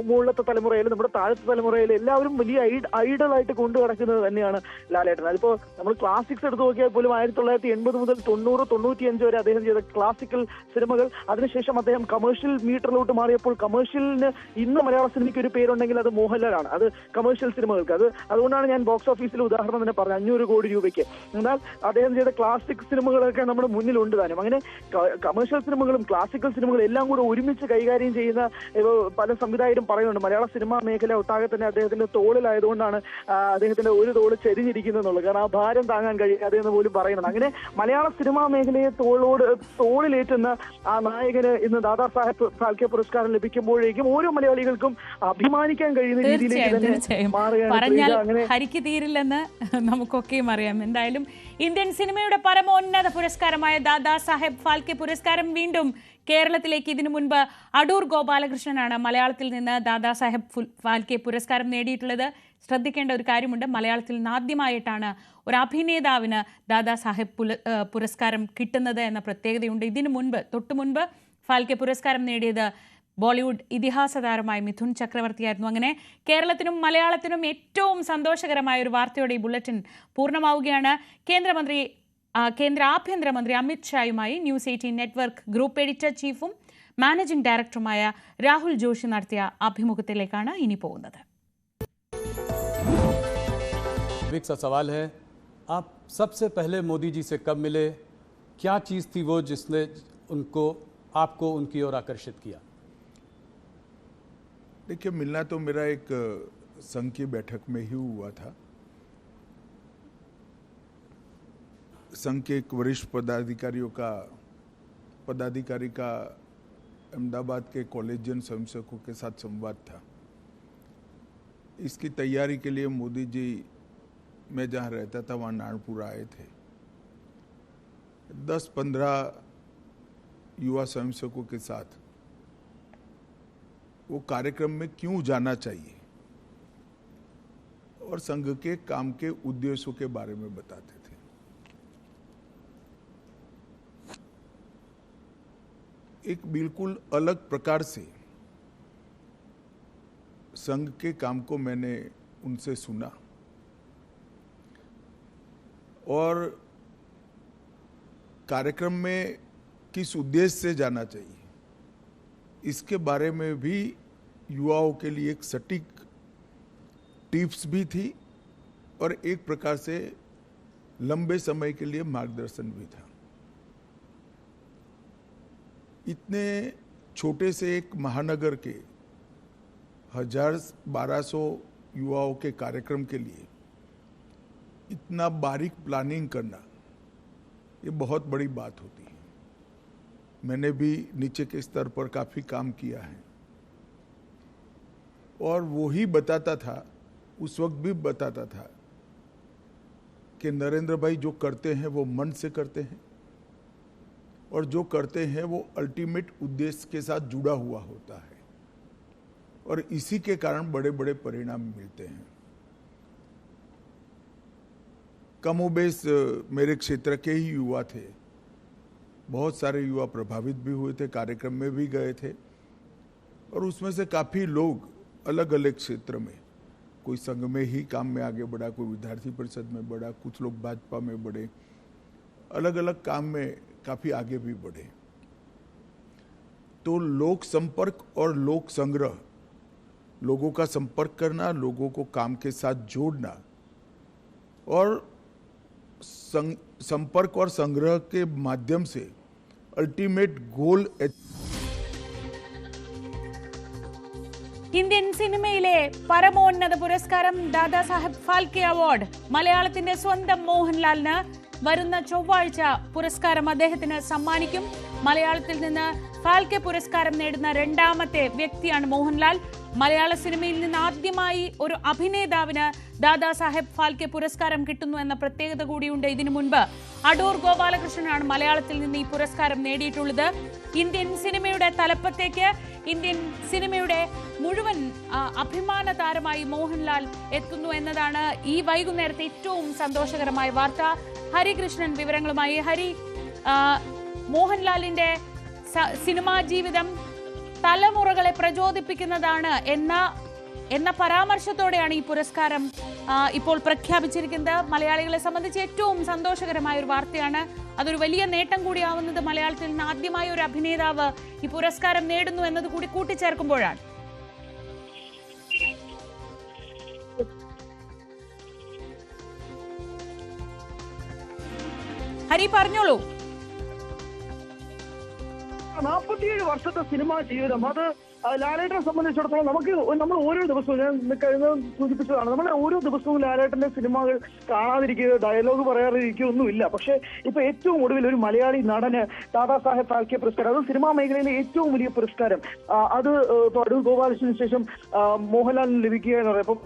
മുകളിലത്തെ തലമുറയിലും നമ്മുടെ താഴത്തെ തലമുറയിലും എല്ലാവരും വലിയ ഐഡലായിട്ട് കൊണ്ടു നടക്കുന്നത് തന്നെയാണ് ലാലേട്ടൻ. അതിപ്പോ നമ്മൾ ക്ലാസിക്സ് എടുത്തു നോക്കിയാൽ പോലും 1980 മുതൽ 90, 95 വരെ അദ്ദേഹം ചെയ്ത ക്ലാസിക്കൽ സിനിമകൾ. അതിനുശേഷം അദ്ദേഹം കമേഴ്ഷ്യൽ മീറ്ററിലോട്ട് മാറിയപ്പോൾ കമേഴ്ഷ്യലിന് ഇന്ന് മലയാള സിനിമയ്ക്ക് ഒരു പേരുണ്ടെങ്കിൽ അത് മോഹൻലാലാണ്. അത് കമേഴ്ഷ്യൽ സിനിമകൾക്ക്. അതുകൊണ്ടാണ് ഞാൻ ബോക്സ് ഓഫീസിൽ ഉദാഹരണം തന്നെ പറഞ്ഞത് 500 കോടി രൂപയ്ക്ക്. എന്നാൽ അദ്ദേഹം ചെയ്ത ക്ലാസിക് സിനിമകളൊക്കെ നമ്മുടെ മുന്നിലുണ്ട് താനും. അങ്ങനെ കമേഴ്ഷ്യൽ സിനിമകളും ക്ലാസിക്കൽ സിനിമകളും എല്ലാം കൂടെ ഒരുമിച്ച് കൈകാര്യം ചെയ്യുന്ന പല സംവിധായകരും പറയുന്നുണ്ട്. മലയാള സിനിമാ മേഖല ഒട്ടാകെ തന്നെ അദ്ദേഹത്തിന്റെ തോളിലായതുകൊണ്ടാണ് അദ്ദേഹത്തിന്റെ ഒരു തോള് ചെരിഞ്ഞിരിക്കുന്നുള്ളത്. കാരണം ആ ഭാരം താങ്ങാൻ കഴിയാതെ എന്ന് പോലും പറയുന്നുണ്ട്. അങ്ങനെ മലയാള സിനിമാ മേഖലയെ തോളിലേറ്റുന്ന ആ നായകന് ഇന്ന് ദാദാസാഹേബ് ഫാൽക്കെ പുരസ്കാരം ലഭിക്കുമ്പോഴേക്കും ഓരോ മലയാളികൾക്കും അഭിമാനിക്കാൻ കഴിയുന്ന രീതിയിലേക്ക് തന്നെ മാറുകയാണ്. ഹരിക്ക് തീരില്ലെന്ന് നമുക്കൊക്കെയും അറിയാം. എന്തായാലും ഇന്ത്യൻ സിനിമയുടെ പരമോന്നത പുരസ്കാരമായ ദാദാസാഹേബ് ഫാൽക്കെ പുരസ്കാരം വീണ്ടും കേരളത്തിലേക്ക്. ഇതിനു മുൻപ് അടൂർ ഗോപാലകൃഷ്ണനാണ് മലയാളത്തിൽ നിന്ന് ദാദാസാഹേബ് ഫാൽക്കെ പുരസ്കാരം നേടിയിട്ടുള്ളത്. ശ്രദ്ധിക്കേണ്ട ഒരു കാര്യമുണ്ട്, മലയാളത്തിൽ നിന്ന് ആദ്യമായിട്ടാണ് ഒരു അഭിനേതാവിന് ദാദാസാഹേബ് പുരസ്കാരം കിട്ടുന്നത് എന്ന പ്രത്യേകതയുണ്ട്. തൊട്ടു മുൻപ് ഫാൽക്കെ പുരസ്കാരം നേടിയത് ബോളിവുഡ് ഇതിഹാസ താരമായ മിഥുൻ ചക്രവർത്തിയായിരുന്നു. അങ്ങനെ കേരളത്തിനും മലയാളത്തിനും ഏറ്റവും സന്തോഷകരമായ ഒരു വാർത്തയോടെ ഈ ബുള്ളറ്റിൻ പൂർണ്ണമാവുകയാണ്. കേന്ദ്ര ആഭ്യന്തരമന്ത്രി അമിത് ഷായുമായി ന്യൂസ് 18 നെറ്റ്വർക്ക് ഗ്രൂപ്പ് എഡിറ്റർ ചീഫും മാനേജിംഗ് ഡയറക്ടറുമായ രാഹുൽ ജോഷി നടത്തിയ അഭിമുഖത്തിലേക്കാണ് ഇനി പോകുന്നത്. सवाल है, आप सबसे पहले मोदी जी से कब मिले? क्या चीज़ थी वो जिसने आपको उनकी ओर आकर्षित किया? देखिए, मिलना तो मेरा एक संघ की बैठक में ही हुआ था. संघ के एक वरिष्ठ पदाधिकारी का अहमदाबाद के कॉलेजियन स्वयंसेवकों के साथ संवाद था. इसकी तैयारी के लिए मोदी जी, मैं जहाँ रहता था वहाँ नानपुर आए थे. 10-15 युवा स्वयंसेवकों के साथ वो कार्यक्रम में क्यों जाना चाहिए और संघ के काम के उद्देश्यों के बारे में बताते थे. एक बिल्कुल अलग प्रकार से संघ के काम को मैंने उनसे सुना और कार्यक्रम में किस उद्देश्य से जाना चाहिए इसके बारे में भी युवाओं के लिए एक सटीक टिप्स भी थी और एक प्रकार से लंबे समय के लिए मार्गदर्शन भी था. इतने छोटे से एक महानगर के 1000-1200 युवाओं के कार्यक्रम के लिए इतना बारीक प्लानिंग करना ये बहुत बड़ी बात होती है. मैंने भी नीचे के स्तर पर काफ़ी काम किया है और वो ही बताता था, उस वक्त भी बताता था कि नरेंद्र भाई जो करते हैं वो मन से करते हैं और जो करते हैं वो अल्टीमेट उद्देश्य के साथ जुड़ा हुआ होता है और इसी के कारण बड़े बड़े परिणाम मिलते हैं. कमोबेश मेरे क्षेत्र के ही युवा थे. बहुत सारे युवा प्रभावित भी हुए थे, कार्यक्रम में भी गए थे और उसमें से काफ़ी लोग अलग अलग क्षेत्र में, कोई संघ में ही काम में आगे बढ़ा, कोई विद्यार्थी परिषद में बढ़ा, कुछ लोग भाजपा में बढ़े, अलग अलग काम में काफ़ी आगे भी बढ़े. तो लोक संपर्क और लोक संग्रह, लोगों का संपर्क करना, लोगों को काम के साथ जोड़ना और संपर्क और संग्रह के माध्यम से अल्टीमेट गोल ഇന്ത്യൻ സിനിമയിലെ പരമോന്നത പുരസ്കാരം ദാദാസാഹേബ് ഫാൽക്കെ അവാർഡ് മലയാളത്തിന്റെ സ്വന്തം മോഹൻലാലിന് വരുന്ന ചൊവ്വാഴ്ച പുരസ്കാരം അദ്ദേഹത്തിന് സമ്മാനിക്കും. മലയാളത്തിൽ നിന്ന് ഫാൽക്കെ പുരസ്കാരം നേടുന്ന രണ്ടാമത്തെ വ്യക്തിയാണ് മോഹൻലാൽ. മലയാള സിനിമയിൽ നിന്ന് ആദ്യമായി ഒരു അഭിനേതാവിന് ദാദാസാഹേബ് ഫാൽക്കെ പുരസ്കാരം കിട്ടുന്നു എന്ന പ്രത്യേകത കൂടിയുണ്ട്. ഇതിനു മുൻപ് അടൂർ ഗോപാലകൃഷ്ണനാണ് മലയാളത്തിൽ നിന്ന് ഈ പുരസ്കാരം നേടിയിട്ടുള്ളത്. ഇന്ത്യൻ സിനിമയുടെ തലപ്പത്തേക്ക്, ഇന്ത്യൻ സിനിമയുടെ മുഴുവൻ അഭിമാന താരമായി മോഹൻലാൽ എത്തുന്നു എന്നതാണ് ഈ വൈകുന്നേരത്തെ ഏറ്റവും സന്തോഷകരമായ വാർത്ത. ഹരികൃഷ്ണൻ വിവരങ്ങളുമായി. ഹരി, മോഹൻലാലിന്റെ സിനിമാ ജീവിതം തലമുറകളെ പ്രചോദിപ്പിക്കുന്നതാണ് എന്ന പരാമർശത്തോടെയാണ് ഈ പുരസ്കാരം ഇപ്പോൾ പ്രഖ്യാപിച്ചിരിക്കുന്നത്. മലയാളികളെ സംബന്ധിച്ച് ഏറ്റവും സന്തോഷകരമായ ഒരു വാർത്തയാണ്. അതൊരു വലിയ നേട്ടം കൂടിയാവുന്നത് മലയാളത്തിൽ നിന്ന് ആദ്യമായി ഒരു അഭിനേതാവ് ഈ പുരസ്കാരം നേടുന്നു എന്നത് കൂടി കൂട്ടിച്ചേർക്കുമ്പോഴാണ്. ഹരി, പറഞ്ഞോളൂ. 47 വർഷത്തെ സിനിമാ ജീവിതം, അത് ലാലേട്ടനെ സംബന്ധിച്ചിടത്തോളം നമ്മൾ ഓരോ ദിവസവും, ഞാൻ കഴിഞ്ഞ സൂചിപ്പിച്ചതാണ്, നമ്മൾ ഓരോ ദിവസവും ലാലേട്ടന്റെ സിനിമകൾ കാണാതിരിക്കുക, ഡയലോഗ് പറയാതിരിക്കുക ഒന്നുമില്ല. പക്ഷേ ഇപ്പൊ ഏറ്റവും ഒടുവിൽ ഒരു മലയാളി നടന് ദാദാസാഹേബ് ഫാൽക്കെ പുരസ്കാരം, അത് സിനിമാ മേഖലയിലെ ഏറ്റവും വലിയ പുരസ്കാരം, അത് അടൂർ ഗോപാലകൃഷ്ണന് ശേഷം മോഹൻലാലിന് ലഭിക്കുക എന്ന് പറയും. അപ്പം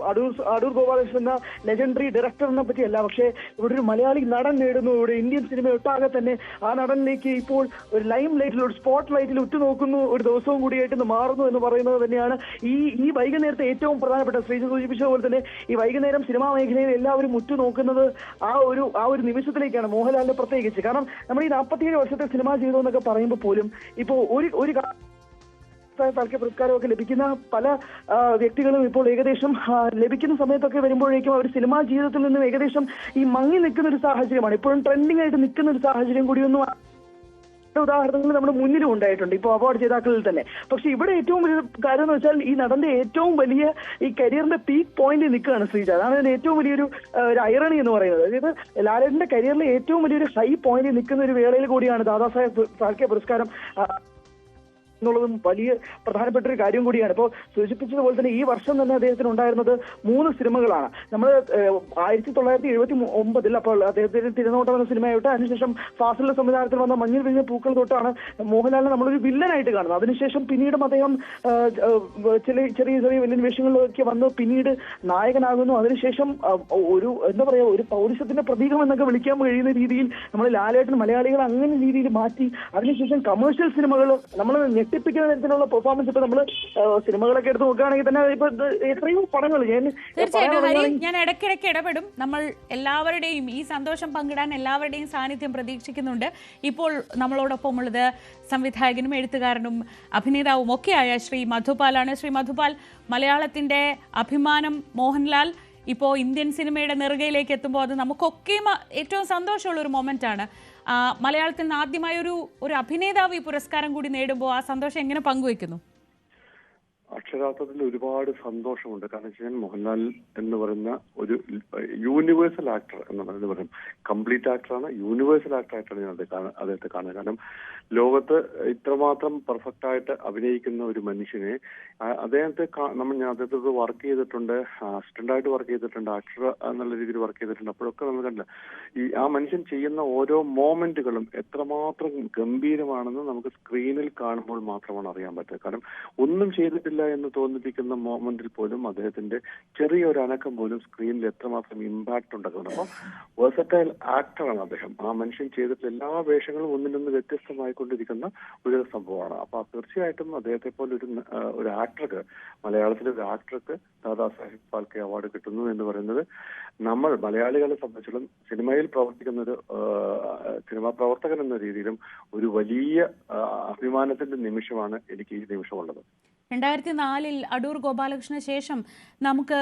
അടൂർ ഗോപാലകൃഷ്ണൻ എന്ന ലെജൻഡറി ഡയറക്ടറിനെ പറ്റിയല്ല, പക്ഷേ ഇവിടെ ഒരു മലയാളി നടൻ നേടുന്നു. ഇവിടെ ഇന്ത്യൻ സിനിമ ഒട്ടാകെ തന്നെ ആ നടനിലേക്ക് ഇപ്പോൾ ഒരു ലൈം ലൈറ്റിൽ, ഒരു സ്പോട്ട് ലൈറ്റിൽ ഉറ്റുനോക്കുന്നു, ഒരു ദിവസവും കൂടിയായിട്ട് മാറുന്നു എന്ന് പറയുന്നത് തന്നെയാണ് ഈ വൈകുന്നേരത്തെ ഏറ്റവും പ്രധാനപ്പെട്ട. ശ്രീജ സൂചിപ്പിച്ചതുപോലെ തന്നെ ഈ വൈകുന്നേരം സിനിമാ മേഖലയിൽ എല്ലാവരും ഉറ്റുനോക്കുന്നത് ആ ഒരു നിമിഷത്തിലേക്കാണ്, മോഹൻലാലിനെ പ്രത്യേകിച്ച്. കാരണം നമ്മൾ ഈ 47 വർഷത്തെ സിനിമാ ജീവിതം എന്നൊക്കെ പറയുമ്പോൾ പോലും ഇപ്പോൾ ഒരു ഫാൽക്കെ പുരസ്കാരമൊക്കെ ലഭിക്കുന്ന പല വ്യക്തികളും ഇപ്പോൾ ഏകദേശം ലഭിക്കുന്ന സമയത്തൊക്കെ വരുമ്പോഴേക്കും അവർ സിനിമാ ജീവിതത്തിൽ നിന്നും ഏകദേശം ഈ മങ്ങി നിൽക്കുന്ന ഒരു സാഹചര്യമാണ്. ഇപ്പോഴും ട്രെൻഡിംഗ് ആയിട്ട് നിൽക്കുന്ന ഒരു സാഹചര്യം കൂടിയൊന്നും ഉദാഹരണങ്ങൾ നമ്മുടെ മുന്നിലും ഉണ്ടായിട്ടുണ്ട് ഇപ്പോൾ അവാർഡ് ജേതാക്കളിൽ തന്നെ. പക്ഷെ ഇവിടെ ഏറ്റവും വലിയ കാര്യം എന്ന് വെച്ചാൽ ഈ നടന്റെ ഏറ്റവും വലിയ ഈ കരിയറിന്റെ പീക്ക് പോയിന്റിൽ നിൽക്കുകയാണ് ശ്രീജ. അതാണ് ഇതിന്റെ ഏറ്റവും വലിയൊരു ഐറണി എന്ന് പറയുന്നത്. അതായത് ലാലേട്ടന്റെ കരിയറിലെ ഏറ്റവും വലിയൊരു ഹൈ പോയിന്റിൽ നിൽക്കുന്ന ഒരു വേളയിൽ കൂടിയാണ് ദാദാസാഹേബ് ഫാൽക്കെ പുരസ്കാരം എന്നുള്ളതും വലിയ പ്രധാനപ്പെട്ട ഒരു കാര്യം കൂടിയാണ്. ഇപ്പോൾ സൂചിപ്പിച്ചതുപോലെ തന്നെ ഈ വർഷം തന്നെ അദ്ദേഹത്തിന് ഉണ്ടായിരുന്നത് 3 സിനിമകളാണ്. നമ്മൾ 1979 അപ്പോൾ അദ്ദേഹത്തിന് തിരുനോട്ടം എന്ന സിനിമയായിട്ട്, അതിനുശേഷം ഫാസിലിന്റെ സംവിധാനത്തിൽ വന്ന മഞ്ഞിൽ വിരിഞ്ഞ പൂക്കൾ തൊട്ടാണ് മോഹൻലാലിനെ നമ്മളൊരു വില്ലനായിട്ട് കാണുന്നത്. അതിനുശേഷം പിന്നീടും അദ്ദേഹം ചെറിയ വില്ലൻ വേഷങ്ങളിലൊക്കെ വന്ന് പിന്നീട് നായകനാകുന്നു. അതിനുശേഷം ഒരു എന്താ പറയുക, ഒരു പൗരുഷത്തിന്റെ പ്രതീകം എന്നൊക്കെ വിളിക്കാൻ കഴിയുന്ന രീതിയിൽ നമ്മൾ ലാലേട്ടൻ മലയാളികൾ അങ്ങനെ രീതിയിൽ മാറ്റി. അതിനുശേഷം കമേഴ്ഷ്യൽ സിനിമകൾ നമ്മൾ ഞെട്ടിപ്പിക്കുന്ന തരത്തിലുള്ള പെർഫോമൻസ്. ഇപ്പൊ നമ്മള് സിനിമകളൊക്കെ എടുത്ത് നോക്കുകയാണെങ്കിൽ തന്നെ ഇപ്പൊ എത്രയോ പടങ്ങൾ ഞാൻ ഇടയ്ക്കിടയ്ക്ക് ഇടപെടും. നമ്മൾ എല്ലാവരുടെയും ഈ സന്തോഷം പങ്കിടാൻ എല്ലാവരുടെയും സാന്നിധ്യം പ്രതീക്ഷിക്കുന്നുണ്ട്. ഇപ്പോൾ നമ്മളോടൊപ്പം ഉള്ളത് സംവിധായകനും എഴുത്തുകാരനും അഭിനേതാവും ഒക്കെയായ ശ്രീ മധുപാലാണ്. ശ്രീ മധുപാൽ, മലയാളത്തിന്റെ അഭിമാനം മോഹൻലാൽ ഇപ്പോൾ ഇന്ത്യൻ സിനിമയുടെ നെറുകയിലേക്ക് എത്തുമ്പോൾ അത് നമുക്കൊക്കെയും ഏറ്റവും സന്തോഷമുള്ള ഒരു മൊമെന്റാണ്. മലയാളത്തിൽ നിന്ന് ആദ്യമായി ഒരു അഭിനേതാവ് ഈ പുരസ്കാരം കൂടി നേടുമ്പോൾ ആ സന്തോഷം എങ്ങനെ പങ്കുവെക്കുന്നു? അക്ഷരാർത്ഥത്തിൽ ഒരുപാട് സന്തോഷമുണ്ട്. കാരണം വെച്ചാൽ മോഹൻലാൽ എന്ന് പറയുന്ന ഒരു യൂണിവേഴ്സൽ ആക്ടർ എന്ന് പറയും, കംപ്ലീറ്റ് ആക്ടറാണ്, യൂണിവേഴ്സൽ ആക്ടറായിട്ടാണ് ഞാൻ അദ്ദേഹത്തെ കാണുന്നത്. കാരണം ലോകത്ത് ഇത്രമാത്രം പെർഫെക്റ്റ് ആയിട്ട് അഭിനയിക്കുന്ന ഒരു മനുഷ്യനെ ഞാൻ അദ്ദേഹത്തോട് വർക്ക് ചെയ്തിട്ടുണ്ട്, അസിസ്റ്റന്റായിട്ട് വർക്ക് ചെയ്തിട്ടുണ്ട്, ആക്ടർ എന്നുള്ള രീതിയിൽ വർക്ക് ചെയ്തിട്ടുണ്ട്. അപ്പോഴൊക്കെ നമ്മൾ കണ്ടില്ല ആ മനുഷ്യൻ ചെയ്യുന്ന ഓരോ മോമെന്റുകളും എത്രമാത്രം ഗംഭീരമാണെന്ന് നമുക്ക് സ്ക്രീനിൽ കാണുമ്പോൾ മാത്രമാണ് അറിയാൻ പറ്റുക. കാരണം ഒന്നും ചെയ്തിട്ടില്ല എന്ന് തോന്നിപ്പിക്കുന്ന മോമെന്റിൽ പോലും അദ്ദേഹത്തിന്റെ ചെറിയൊരു അനക്കം പോലും സ്ക്രീനിൽ എത്രമാത്രം ഇമ്പാക്ട് ഉണ്ടാക്കുന്നുണ്ട്. അപ്പോൾ വേഴ്സറ്റൈൽ ആക്ടറാണ് അദ്ദേഹം. ആ മനുഷ്യൻ ചെയ്തിട്ടുള്ള എല്ലാ വേഷങ്ങളും ഒന്നിനൊന്ന് വ്യത്യസ്തമായിക്കൊണ്ടിരിക്കുന്ന ഒരു സംഭവമാണ്. അപ്പൊ തീർച്ചയായിട്ടും അദ്ദേഹത്തെ പോലെ ഒരു ആക്ടർക്ക്, മലയാളത്തിലെ ഒരു ആക്ടർക്ക് ദാദാസാഹേബ് ഫാൽക്കെ അവാർഡ് കിട്ടുന്നു എന്ന് പറയുന്നത് നമ്മൾ മലയാളികളെ സംബന്ധിച്ചിടത്തോളം സിനിമയിൽ പ്രവർത്തിക്കുന്ന ഒരു സിനിമാ പ്രവർത്തകൻ എന്ന രീതിയിലും ഒരു വലിയ അഭിമാനത്തിന്റെ നിമിഷമാണ് എനിക്ക് ഈ നിമിഷമുള്ളത്. 2004 അടൂർ ഗോപാലകൃഷ്ണന് ശേഷം നമുക്ക്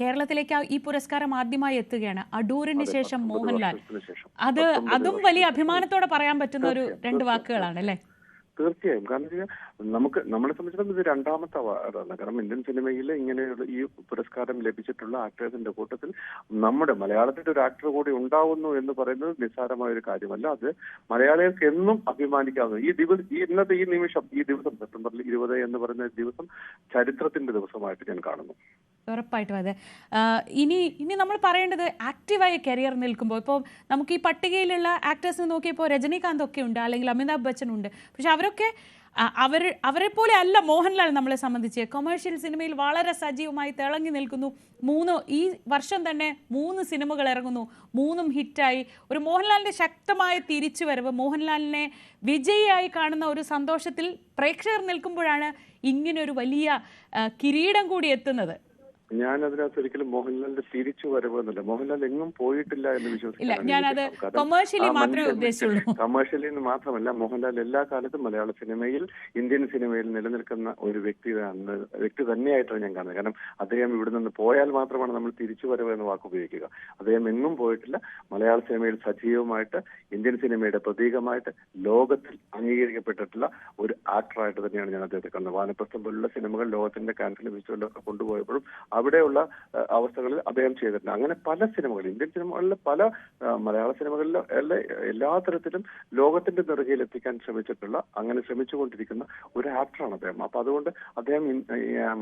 കേരളത്തിലേക്ക് ഈ പുരസ്കാരം ആദ്യമായി എത്തുകയാണ്. അടൂരിന് ശേഷം മോഹൻലാൽ. അതും വലിയ അഭിമാനത്തോടെ പറയാൻ പറ്റുന്ന ഒരു 2 വാക്കുകളാണ് അല്ലേ? തീർച്ചയായും. കാരണം നമ്മളെ സംബന്ധിച്ചിടത്തോളം ഇത് രണ്ടാമത്തെ അവാർഡാണ്. കാരണം ഇന്ത്യൻ സിനിമയിൽ ഇങ്ങനെയുള്ള ഈ പുരസ്കാരം ലഭിച്ചിട്ടുള്ള ആക്ടേഴ്സിന്റെ കൂട്ടത്തിൽ നമ്മുടെ മലയാളത്തിന്റെ ഒരു ആക്ടർ കൂടി ഉണ്ടാവുന്നു എന്ന് പറയുന്നത് നിസ്സാരമായ ഒരു കാര്യമല്ല. അത് മലയാളികൾക്ക് എന്നും അഭിമാനിക്കാവുന്നത്. ഇന്നത്തെ ഈ നിമിഷം, ഈ ദിവസം സെപ്റ്റംബർ 20 എന്ന് പറയുന്ന ദിവസം ചരിത്രത്തിന്റെ ദിവസമായിട്ട് ഞാൻ കാണുന്നു. ഉറപ്പായിട്ടും അതെ. ഇനി നമ്മൾ പറയേണ്ടത് ആക്റ്റീവായ കരിയർ നിൽക്കുമ്പോൾ ഇപ്പോൾ നമുക്ക് ഈ പട്ടികയിലുള്ള ആക്ടേഴ്സിനെ നോക്കിയപ്പോൾ രജനീകാന്ത് ഒക്കെ ഉണ്ട്, അല്ലെങ്കിൽ അമിതാഭ് ബച്ചൻ ഉണ്ട്. പക്ഷെ അവരൊക്കെ അവരെ പോലെ അല്ല മോഹൻലാൽ നമ്മളെ സംബന്ധിച്ച്. കൊമേഴ്ഷ്യൽ സിനിമയിൽ വളരെ സജീവമായി തിളങ്ങി നിൽക്കുന്നു. ഈ വർഷം തന്നെ 3 സിനിമകൾ ഇറങ്ങുന്നു, 3ഉം ഹിറ്റായി. ഒരു മോഹൻലാലിൻ്റെ ശക്തമായ തിരിച്ചുവരവ്, മോഹൻലാലിനെ വിജയിയായി കാണുന്ന ഒരു സന്തോഷത്തിൽ പ്രേക്ഷകർ നിൽക്കുമ്പോഴാണ് ഇങ്ങനൊരു വലിയ കിരീടം കൂടി എത്തുന്നത്. ഞാൻ അതിനകത്ത് ഒരിക്കലും മോഹൻലാലിന്റെ തിരിച്ചു വരവ് എന്നല്ല, മോഹൻലാൽ എങ്ങും പോയിട്ടില്ല എന്ന് വിശ്വസിക്കുന്നു. കമേഴ്ഷ്യലി മാത്രമല്ല, മോഹൻലാൽ എല്ലാ കാലത്തും മലയാള സിനിമയിൽ, ഇന്ത്യൻ സിനിമയിൽ നിലനിൽക്കുന്ന ഒരു വ്യക്തി തന്നെയായിട്ടാണ് ഞാൻ കാണുന്നത്. കാരണം അദ്ദേഹം ഇവിടെ നിന്ന് പോയാൽ മാത്രമാണ് നമ്മൾ തിരിച്ചു വരവ് എന്ന വാക്ക് ഉപയോഗിക്കുക. അദ്ദേഹം എങ്ങും പോയിട്ടില്ല. മലയാള സിനിമയിൽ സജീവമായിട്ട്, ഇന്ത്യൻ സിനിമയുടെ പ്രതീകമായിട്ട് ലോകത്തിൽ അംഗീകരിക്കപ്പെട്ടിട്ടുള്ള ഒരു ആക്ടറായിട്ട് തന്നെയാണ് ഞാൻ അദ്ദേഹത്തെ കാണുന്നത്. വാനപ്രസ്ഥം പോലുള്ള സിനിമകൾ ലോകത്തിന്റെ കാൻസൽ ഫെസ്റ്റിവലിലൊക്കെ കൊണ്ടുപോയപ്പോഴും അവിടെയുള്ള അവസ്ഥകളിൽ അദ്ദേഹം ചെയ്തിട്ടുണ്ട്. അങ്ങനെ പല സിനിമകളിൽ, ഇന്ത്യൻ സിനിമകളിലെ പല മലയാള സിനിമകളിലെ എല്ലാ തരത്തിലും ലോകത്തിന്റെ നെറുകയിൽ എത്തിക്കാൻ അങ്ങനെ ശ്രമിച്ചുകൊണ്ടിരിക്കുന്ന ഒരു ആക്ടറാണ് അദ്ദേഹം. അപ്പൊ അതുകൊണ്ട് അദ്ദേഹം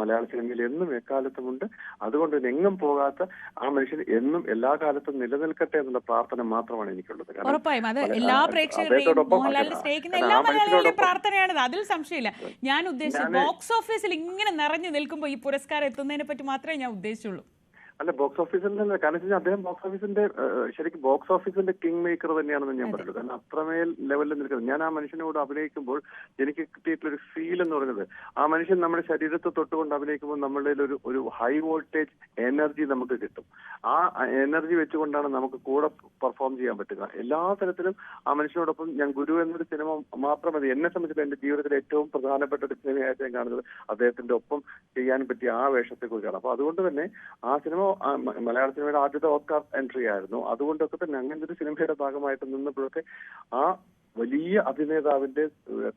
മലയാള സിനിമയിൽ എന്നും എക്കാലത്തുമുണ്ട്. അതുകൊണ്ട് എങ്ങും പോകാത്ത ആ മനുഷ്യൻ എന്നും എല്ലാ കാലത്തും നിലനിൽക്കട്ടെ എന്നുള്ള പ്രാർത്ഥന മാത്രമാണ് എനിക്കുള്ളത്. ഉറപ്പായും അത് എല്ലാ പ്രേക്ഷകരുടെയും മോഹൻലാലിനെ സ്നേഹിക്കുന്ന എല്ലാ മലയാളികളുടെയും പ്രാർത്ഥനയാണത്, അതിൽ സംശയമില്ല. ഞാൻ ഉദ്ദേശിച്ചത് ബോക്സ് ഓഫീസിൽ ഇങ്ങനെ നിറഞ്ഞു നിൽക്കുമ്പോൾ ഈ പുരസ്കാരം എത്തുന്നതിനെ പറ്റി മാത്രമേ ഞാൻ ഉദ്ദേശിച്ചുള്ളൂ. അല്ല, ബോക്സ് ഓഫീസിൽ തന്നെ, കാരണം അദ്ദേഹം ശരിക്കും ബോക്സ് ഓഫീസിന്റെ കിങ് മേക്കർ തന്നെയാണെന്ന് ഞാൻ പറയുന്നത്. കാരണം അത്രമേൽ ലെവലിൽ നിൽക്കുന്നത്. ഞാൻ ആ മനുഷ്യനോട് അഭിനയിക്കുമ്പോൾ എനിക്ക് കിട്ടിയിട്ടുള്ളൊരു ഫീൽ എന്ന് പറയുന്നത്, ആ മനുഷ്യൻ നമ്മുടെ ശരീരത്തെ തൊട്ടുകൊണ്ട് അഭിനയിക്കുമ്പോൾ നമ്മളുടെ ഒരു ഹൈ വോൾട്ടേജ് എനർജി നമുക്ക് കിട്ടും. ആ എനർജി വെച്ചുകൊണ്ടാണ് നമുക്ക് കൂടെ പെർഫോം ചെയ്യാൻ പറ്റുക. എല്ലാ തരത്തിലും ആ മനുഷ്യനോടൊപ്പം ഞാൻ ഗുരു എന്നൊരു സിനിമ മാത്രമതി എന്നെ സംബന്ധിച്ചിട്ട് എന്റെ ജീവിതത്തിലെ ഏറ്റവും പ്രധാനപ്പെട്ട ഒരു സിനിമയായിട്ട് ഞാൻ കാണുന്നത് അദ്ദേഹത്തിന്റെ ഒപ്പം ചെയ്യാൻ പറ്റിയ ആ വേഷത്തെ കുറിച്ചാണ്. അപ്പൊ അതുകൊണ്ട് തന്നെ ആ സിനിമ മലയാള സിനിമയുടെ ആദ്യത്തെ ഓസ്കാർ എൻട്രി ആയിരുന്നു. അതുകൊണ്ടൊക്കെ തന്നെ അങ്ങനത്തെ ഒരു സിനിമയുടെ ഭാഗമായിട്ട് നിന്നപ്പോഴൊക്കെ ആ വലിയ അഭിനേതാവിന്റെ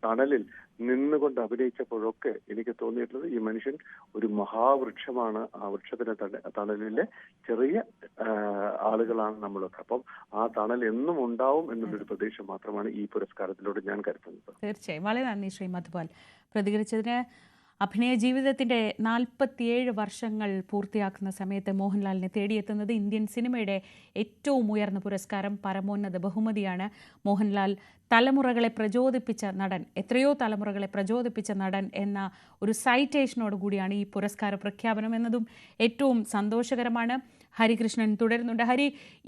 തണലിൽ നിന്നുകൊണ്ട് അഭിനയിച്ചപ്പോഴൊക്കെ എനിക്ക് തോന്നിയിട്ടുള്ളത് ഈ മനുഷ്യൻ ഒരു മഹാവൃക്ഷമാണ്. ആ വൃക്ഷത്തിന്റെ തണലിലെ ചെറിയ ആളുകളാണ് നമ്മളൊക്കെ. അപ്പം ആ തണൽ എന്നും ഉണ്ടാവും എന്നുള്ളൊരു പ്രതീക്ഷ മാത്രമാണ് ഈ പുരസ്കാരത്തിലൂടെ ഞാൻ കരുതുന്നത്. തീർച്ചയായും. വളരെ നന്ദി ശ്രീ മധുപാൽ പ്രതികരിച്ചതിന്. അഭിനയ ജീവിതത്തിൻ്റെ 47 വർഷങ്ങൾ പൂർത്തിയാക്കുന്ന സമയത്ത് മോഹൻലാലിനെ തേടിയെത്തുന്നത് ഇന്ത്യൻ സിനിമയുടെ ഏറ്റവും ഉയർന്ന പുരസ്കാരം, പരമോന്നത ബഹുമതിയാണ്. മോഹൻലാൽ തലമുറകളെ പ്രചോദിപ്പിച്ച നടൻ, എത്രയോ തലമുറകളെ പ്രചോദിപ്പിച്ച നടൻ എന്ന ഒരു സൈറ്റേഷനോട് കൂടിയാണ് ഈ പുരസ്കാര പ്രഖ്യാപനം എന്നതും ഏറ്റവും സന്തോഷകരമാണ്. ഹരികൃഷ്ണൻ തുടരുന്നുണ്ട്. ഹരി,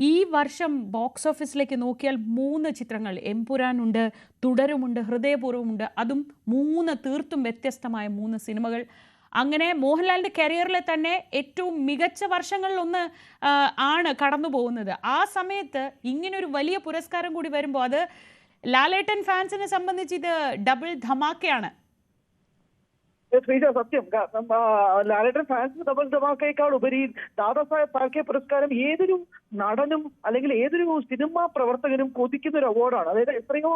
ഈ വർഷം ബോക്സ് ഓഫീസിലേക്ക് നോക്കിയാൽ 3 ചിത്രങ്ങൾ, എമ്പുരാനുണ്ട്, തുടരുമുണ്ട്, ഹൃദയപൂർവ്വമുണ്ട്. അതും 3 തീർത്തും വ്യത്യസ്തമായ 3 സിനിമകൾ. അങ്ങനെ മോഹൻലാലിൻ്റെ കരിയറിലെ തന്നെ ഏറ്റവും മികച്ച വർഷങ്ങളിലൊന്ന് ആണ് കടന്നു പോകുന്നത്. ആ സമയത്ത് ഇങ്ങനൊരു വലിയ പുരസ്കാരം കൂടി വരുമ്പോൾ അത് ലാലേട്ടൻ ഫാൻസിനെ സംബന്ധിച്ച് ഇത് ഡബിൾ ധമാക്കയാണ്. ശ്രീജ, സത്യം. ലാലേട്ടൻ ഫാൻസ് ഡബിൾ ധമാക്കയേക്കാൾ ഉപരി ദാദാസാഹേബ് ഫാൽക്കെ പുരസ്കാരം ഏതൊരു നടനും അല്ലെങ്കിൽ ഏതൊരു സിനിമാ പ്രവർത്തകനും കൊതിക്കുന്ന ഒരു അവാർഡാണ്. അതായത് എത്രയോ